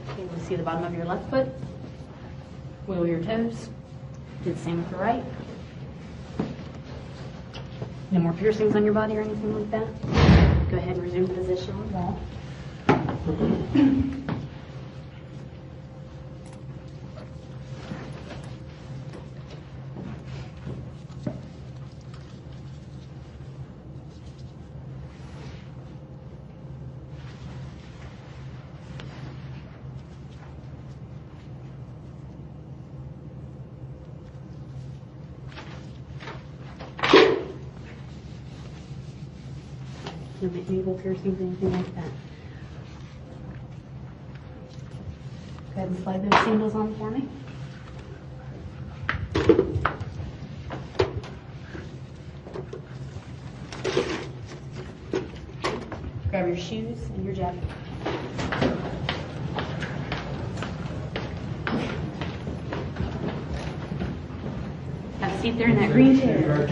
Okay, we'll see the bottom of your left foot. Wiggle your toes. Do the same with the right. No more piercings on your body or anything like that. Go ahead and resume position on the wall. No navel piercings, anything like that. Go ahead and slide those sandals on for me. Grab your shoes and your jacket. Have a seat there in that green chair.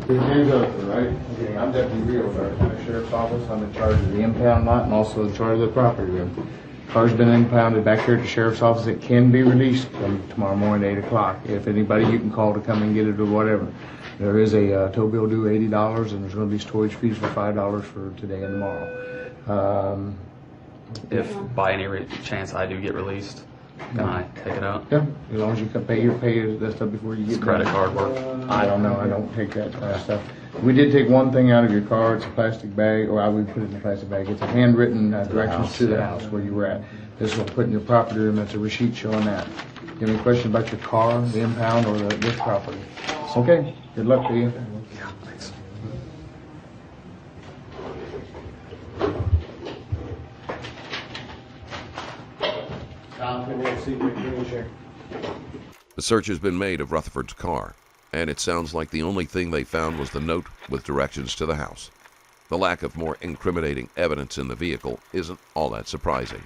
James Rutherford, right? Okay, I'm Deputy Realtor at the Sheriff's Office. I'm in charge of the impound lot and also in charge of the property room. Car's been impounded back here at the Sheriff's Office. It can be released from tomorrow morning at 8 o'clock. If anybody, you can call to come and get it or whatever. There is a tow bill due $80 and there's going to be storage fees for $5 for today and tomorrow. If by any chance I do get released, can I take it out? Yeah, as long as you can pay that stuff before you Does get credit back. card work? I don't know. I don't take that kind of stuff. We did take one thing out of your car. It's a plastic bag, or I would put it in a plastic bag. It's a handwritten directions to the house where you were at. This will put in your property room. That's a receipt showing that. You have any questions about your car, the impound, or this property? Okay. Good luck to you. Yeah, thanks. The search has been made of Rutherford's car, and it sounds like the only thing they found was the note with directions to the house. The lack of more incriminating evidence in the vehicle isn't all that surprising.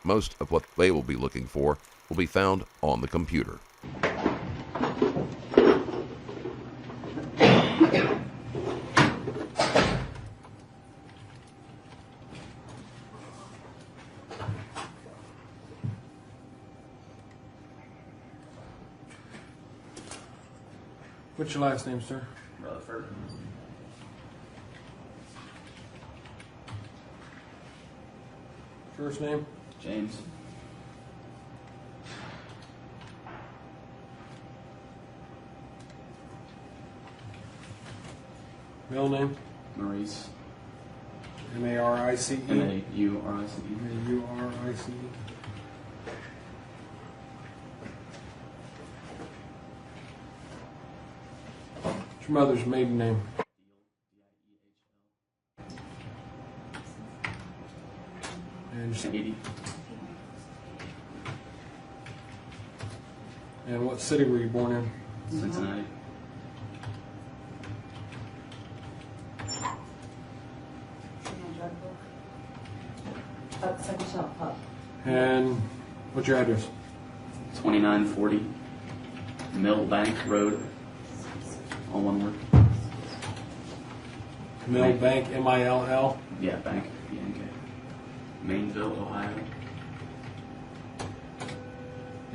Most of what they will be looking for will be found on the computer. What's your last name, sir? Rutherford. First name? James. Middle name? Maurice. M-A-R-I-C-E? M-A-U-R-I-C-E. M-A-U-R-I-C-E. What's your mother's maiden name? And, Sadie. and what city were you born in? Cincinnati. And what's your address? 2940 Millbank Road. All one word. Millbank, M-I-L-L? Yeah, Bank. B-N-K. Mainville, Ohio.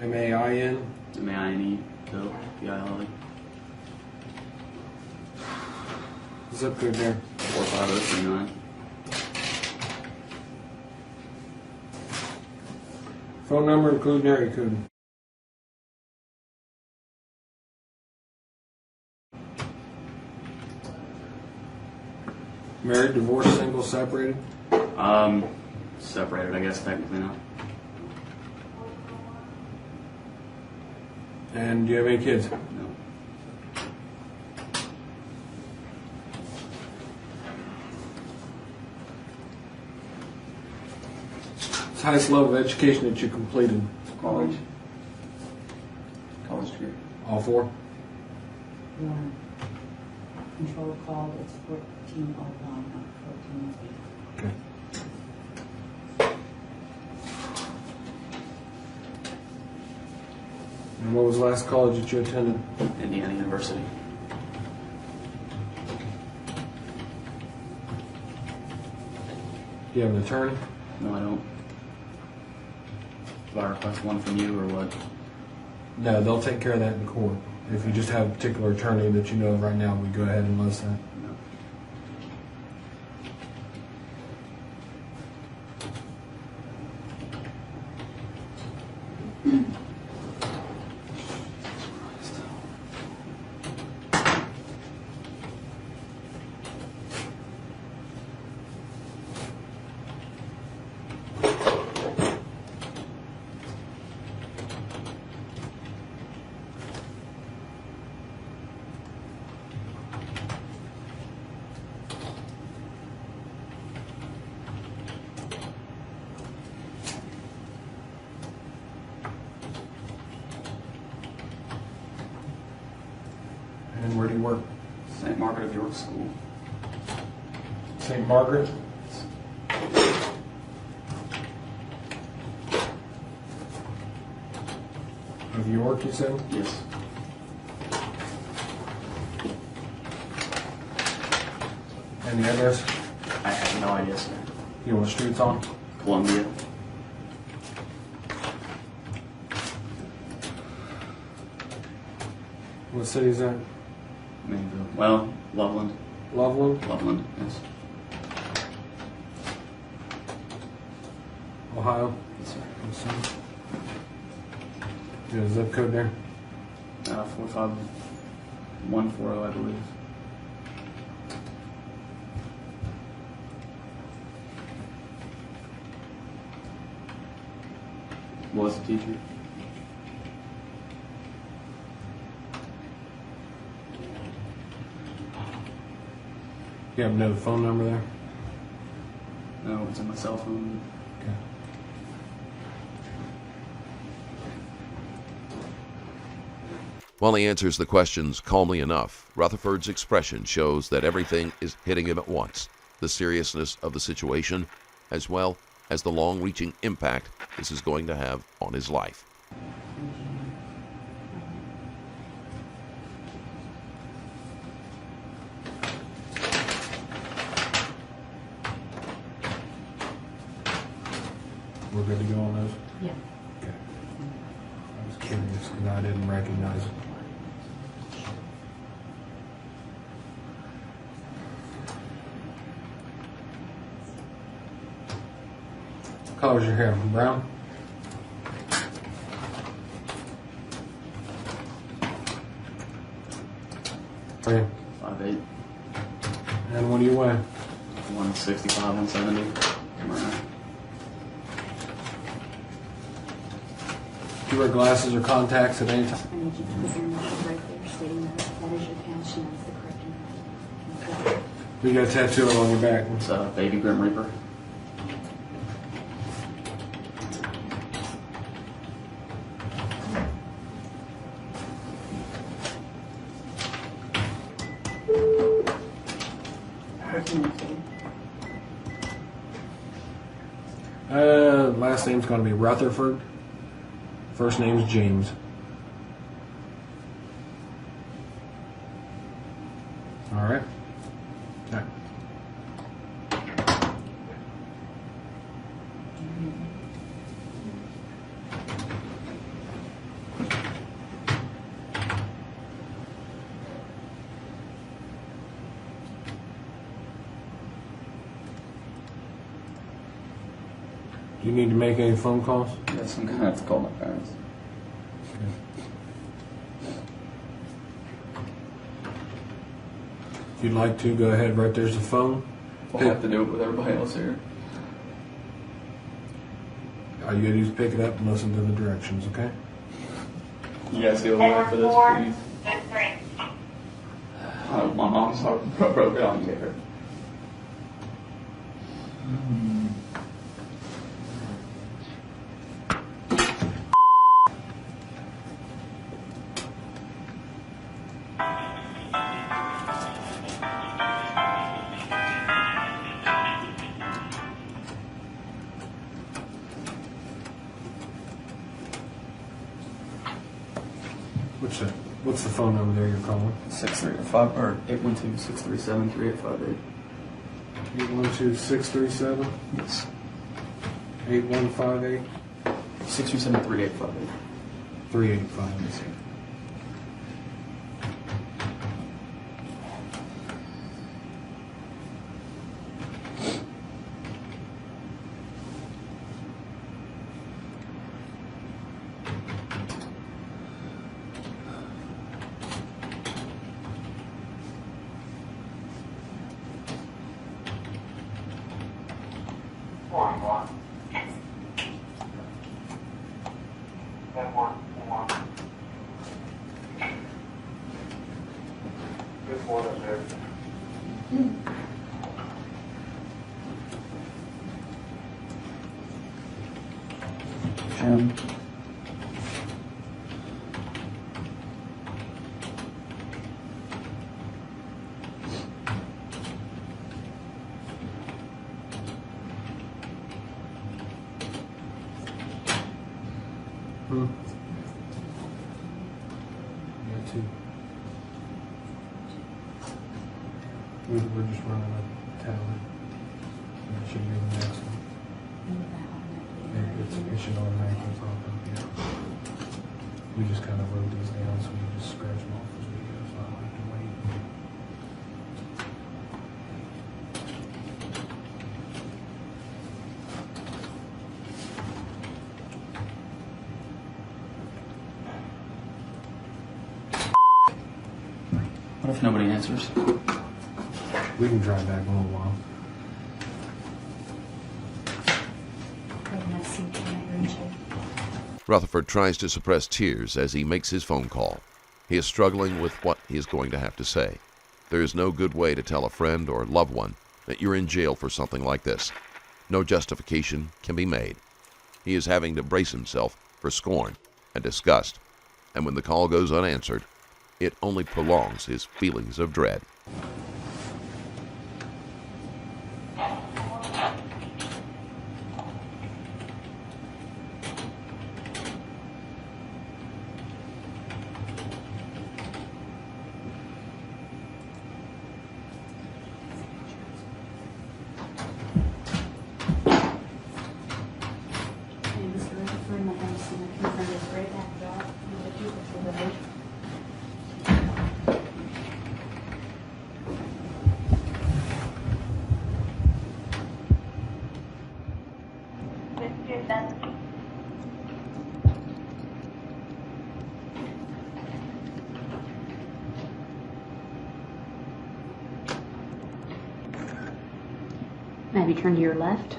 M-A-I-N? M-A-I-N-E. Ville. V-I-L-L-E. Zip code there. 45039. Phone number including area code. Married, divorced, single, separated? Separated, I guess, technically now. And do you have any kids? No. What's the highest level of education that you completed? College. College degree. All four? Control call is 1401, not 1408. Okay. And what was the last college that you attended? Indiana University. Do you have an attorney? No, I don't. Do I request one from you or what? No, they'll take care of that in court. If you just have a particular attorney that you know of right now, we go ahead and list that. No. And where do you work? St. Margaret of York School. St. Margaret? Of York, you said? Yes. And the address? I have no idea, sir. You know what street it's on? Columbia. What city is that? Mainville. Well, Loveland. Loveland? Loveland, yes. Ohio? Yes, sir. Yes, sir. You got a zip code there? 45140, I believe. Was a teacher. You have no phone number there? No, it's on my cell phone. Okay. While he answers the questions calmly enough, Rutherford's expression shows that everything is hitting him at once. The seriousness of the situation, as well as the long-reaching impact this is going to have on his life. We're good to go on those? Yeah. Okay. I was curious because I didn't recognize it. What color's your hair? Brown? Okay. 5'8", And what do you weigh? 165, 170. Right. Do you wear glasses or contacts at any time? I need you to put your initial right there stating that that is your cash and that's the correct amount. Okay. You got a tattoo on your back. It's a baby Grim Reaper. Last name's going to be Rutherford. First name's James. All right. Okay. Do you need to make any phone calls? Yes, I'm going to have to call my parents. If you'd like to, go ahead. Right there's the phone. We'll have to do it with everybody else here. All you gotta do is pick it up and listen to the directions, okay? You guys deal with for this, please. My mom's heart broke down here. What's the phone number there you're calling? 812-637-3858. 812-637? Yes. 8158? 637-3858. 385. Yes, sir. Jim. Yeah, too. We're just running a tally. That should be the next one. It should automatically pop up, yeah. We just kind of wrote these down, so we just scratch them off as we go, so I don't have to wait. nobody answers. We can drive back in a little while. Rutherford tries to suppress tears as he makes his phone call. He is struggling with what he is going to have to say. There is no good way to tell a friend or loved one that you're in jail for something like this. No justification can be made. He is having to brace himself for scorn and disgust, and when the call goes unanswered, it only prolongs his feelings of dread. Maybe turn to your left.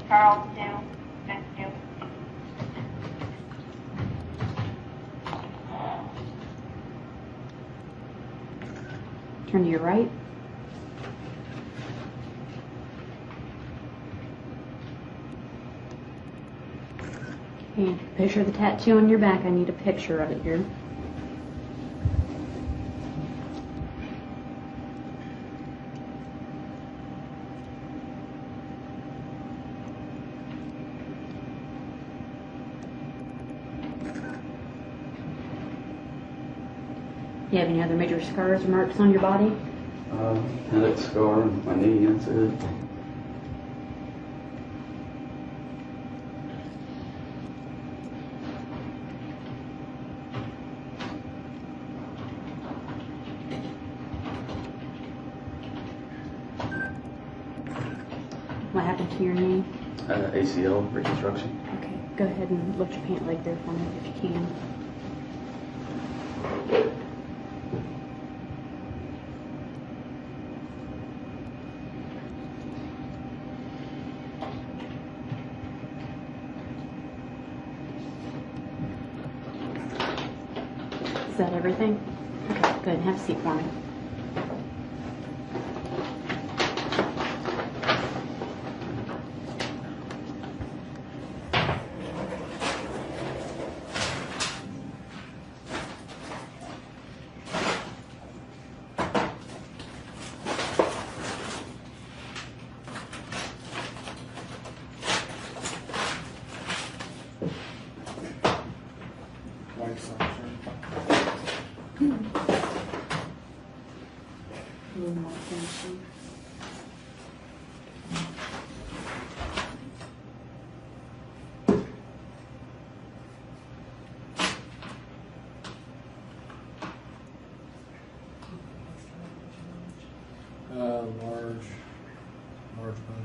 Charles, too. Thank you. Turn to your right. Okay, picture the tattoo on your back. I need a picture of it here. Do you have any other major scars or marks on your body? Headache scar on my knee, that's it. What happened to your knee? ACL reconstruction. Okay, go ahead and lift your pant leg there for me if you can. Is that everything? Okay, go ahead and have a seat for me. Large bud.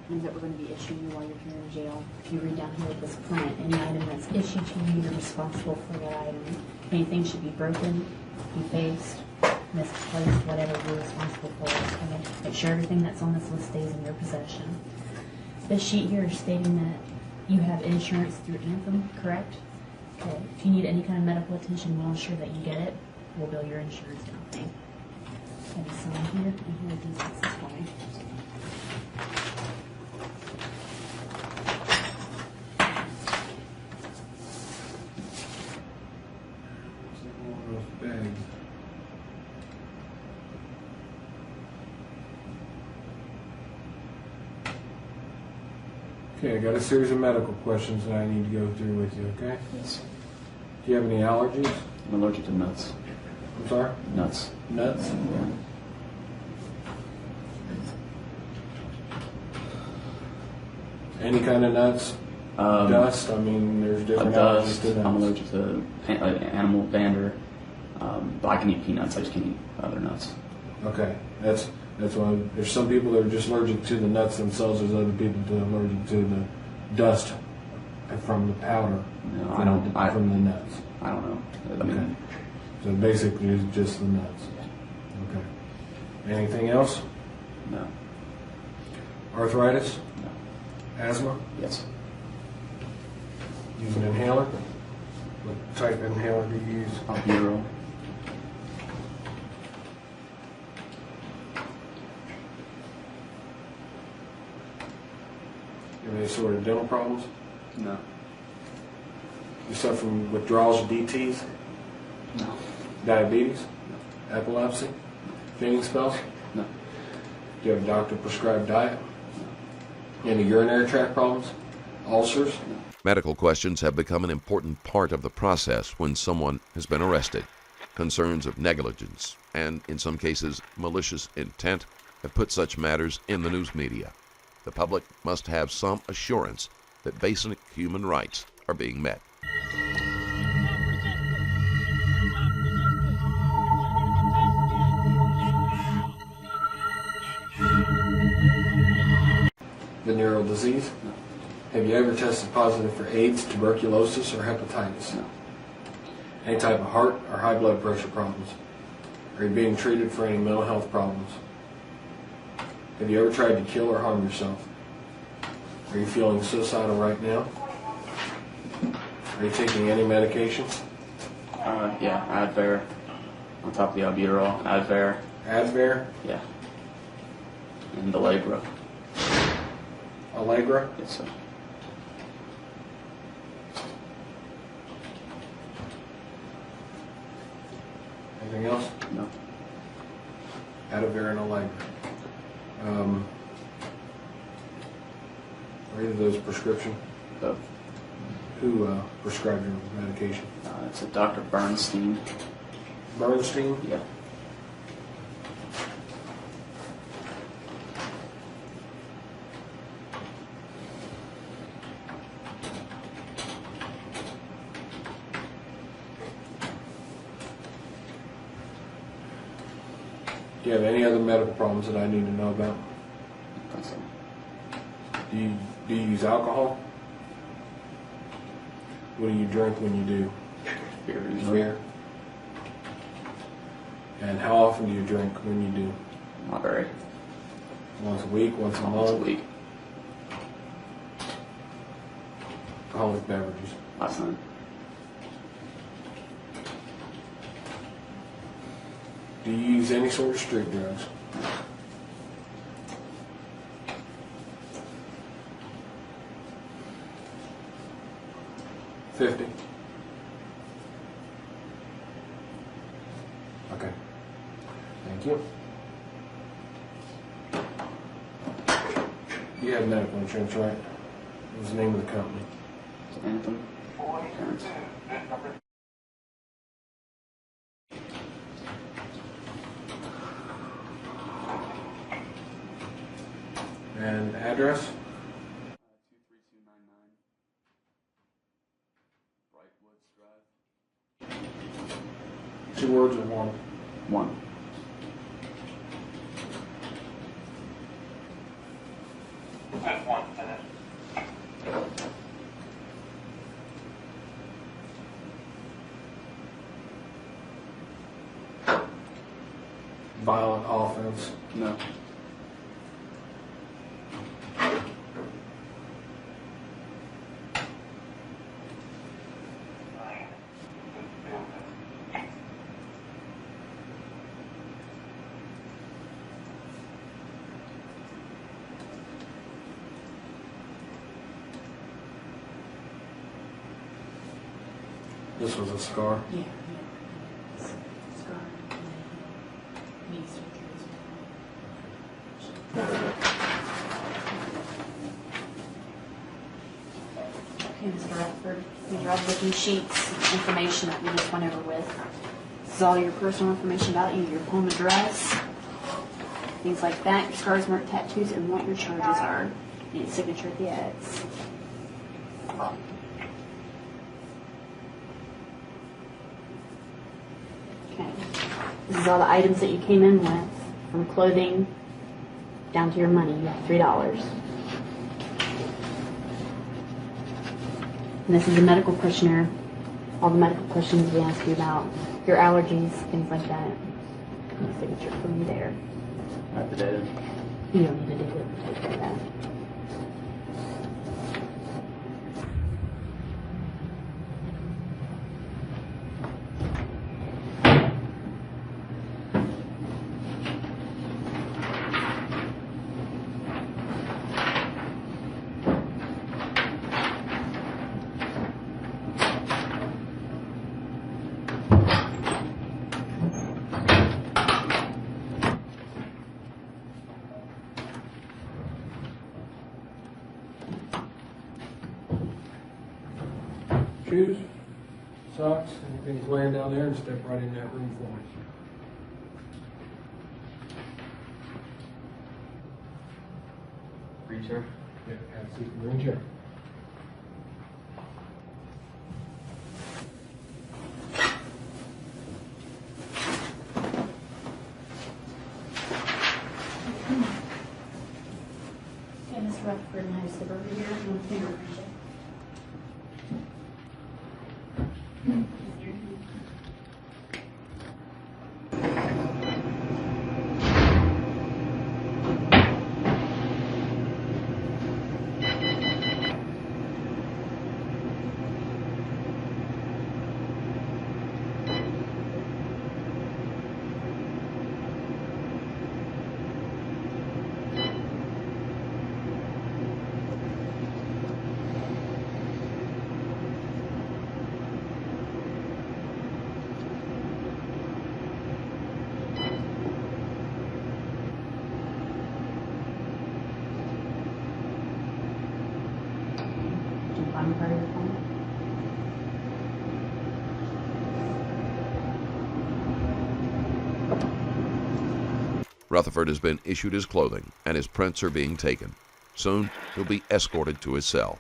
Things that we're going to be issuing you while you're here in jail. If you read down here at this print, any item that's issued to you, you're responsible for that item. Anything should be broken, defaced, misplaced, whatever you're responsible for. Okay? Make sure everything that's on this list stays in your possession. This sheet here is stating that you have insurance through Anthem, correct? Okay. If you need any kind of medical attention, we'll ensure that you get it. We'll bill your insurance company. Have you sign here? And here are these boxes for me. Okay, I got a series of medical questions that I need to go through with you, okay? Yes. Do you have any allergies? I'm allergic to nuts. I'm sorry? Nuts. Nuts? Yeah. Any kind of nuts? Dust? I mean, there's different allergies Dust. to nuts. I'm allergic to animal dander, But I can eat peanuts. I just can't eat other nuts. Okay, that's why there's some people that are just allergic to the nuts themselves. There's other people that are allergic to the dust from the powder. No, from the nuts. I don't know. I mean, Okay. So basically, it's just the nuts. Okay. Anything else? no. Arthritis? No. Asthma? Yes. Use an inhaler? What type of inhaler do you use? Albuterol. You have any sort of dental problems? No. You suffer from withdrawals or DTs? No. Diabetes? Epilepsy? Fainting spells? No. Do you have a doctor prescribed diet? Any urinary tract problems? Ulcers? Medical questions have become an important part of the process when someone has been arrested. Concerns of negligence and, in some cases, malicious intent have put such matters in the news media. The public must have some assurance that basic human rights are being met. Venereal disease? No. Have you ever tested positive for AIDS, tuberculosis, or hepatitis? No. Any type of heart or high blood pressure problems? Are you being treated for any mental health problems? Have you ever tried to kill or harm yourself? Are you feeling suicidal right now? Are you taking any medications? Yeah, Advair. On top of the albuterol, Advair. Advair? Yeah. And Allegra. Allegra? Yes, sir. Anything else? No. Advair and Allegra. Are either of those prescription? Both. Who prescribed your medication? It's a Dr. Bernstein. Bernstein? Yeah. Do you have any other medical problems that I need to know about? I think so. Do you use alcohol? What do you drink when you do? Beer usually. Beer. And how often do you drink when you do? Not very. Once a week, once a month? Once a week. Alcoholic beverages. Last night. Do you use any sort of street drugs? $50. Okay. Thank you. You have medical insurance, right? What was the name of the company? It's Anthem. Insurance. And address? 23299 Brightwoods Drive. 2 words or one? One. Violent offense? No. This was a scar? Yeah. Scar. Knee surgery as well. Okay, Mr. Rutherford, these are all booking sheets, information that we just went over with. This is all your personal information about you, your home address, things like that, your scars, mark, tattoos, and what your charges are. Need a signature at the X. This is all the items that you came in with, from clothing down to your money. You have $3. And this is a medical questionnaire. All the medical questions we ask you about, your allergies, things like that. And a signature from you there. I have to date it. You don't need to do it. We'll take care of that. Shoes, socks, anything's laying down there, and step right in that room for me. Green chair. Yeah, have a seat in the green chair. Okay, Ms. Rutherford, and I step over here and one fingerprint. Part of the phone. Rutherford has been issued his clothing, and his prints are being taken. Soon, he'll be escorted to his cell.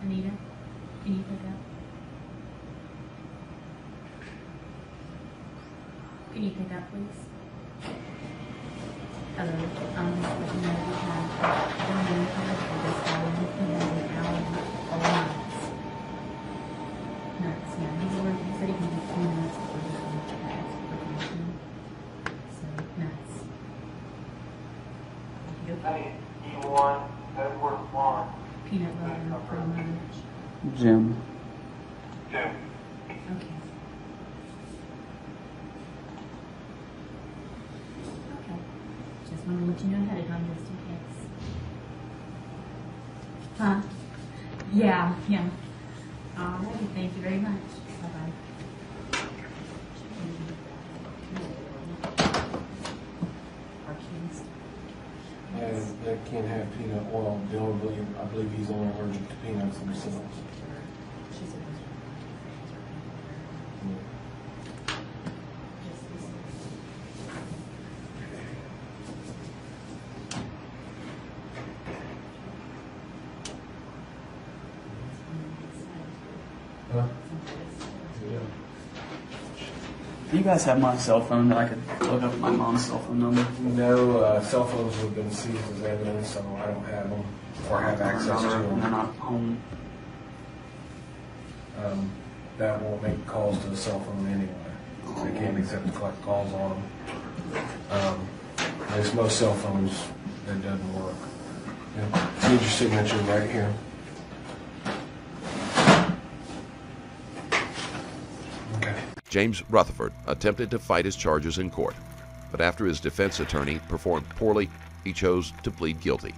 Anita, can you pick up? Can you pick up, please? Hello, let you know we have one name card for this one. He has an hour or months. Nuts, yeah. He said he can do 2 minutes before he comes to that. So, nuts. Hey, E1, Edward 1. Peanut butter for lunch. Jim. Jim. Okay. Okay. Just want to let you know ahead of time just in case. Huh? Yeah, yeah. All right, thank you very much. Bye-bye. Our kids. They can't have peanut oil. I believe he's only allergic to peanuts themselves. She said Huh? Do you guys have my cell phone that I could look up my mom's cell phone number? No, cell phones have been seized as evidence, so I don't have them or have access to They're them. not home. That won't make calls to the cell phone anyway. They can't accept collect calls on them. There's most cell phones that doesn't work. Yeah. Need your signature right here. Okay. James Rutherford attempted to fight his charges in court, but after his defense attorney performed poorly, he chose to plead guilty.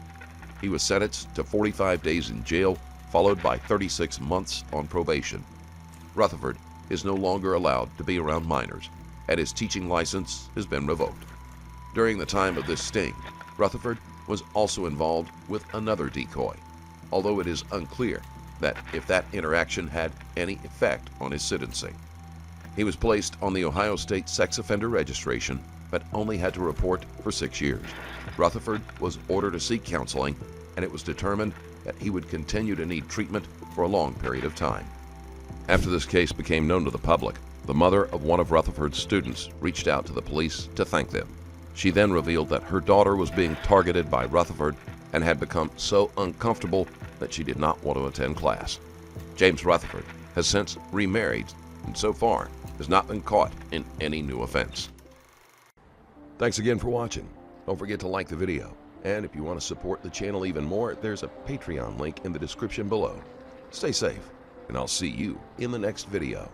He was sentenced to 45 days in jail, followed by 36 months on probation. Rutherford is no longer allowed to be around minors, and his teaching license has been revoked. During the time of this sting, Rutherford was also involved with another decoy, although it is unclear that if that interaction had any effect on his sentencing. He was placed on the Ohio State Sex Offender Registration, but only had to report for 6 years. Rutherford was ordered to seek counseling, and it was determined that he would continue to need treatment for a long period of time. After this case became known to the public, the mother of one of Rutherford's students reached out to the police to thank them. She then revealed that her daughter was being targeted by Rutherford and had become so uncomfortable that she did not want to attend class. James Rutherford has since remarried and so far has not been caught in any new offense. Thanks again for watching. Don't forget to like the video. And if you want to support the channel even more, there's a Patreon link in the description below. Stay safe, and I'll see you in the next video.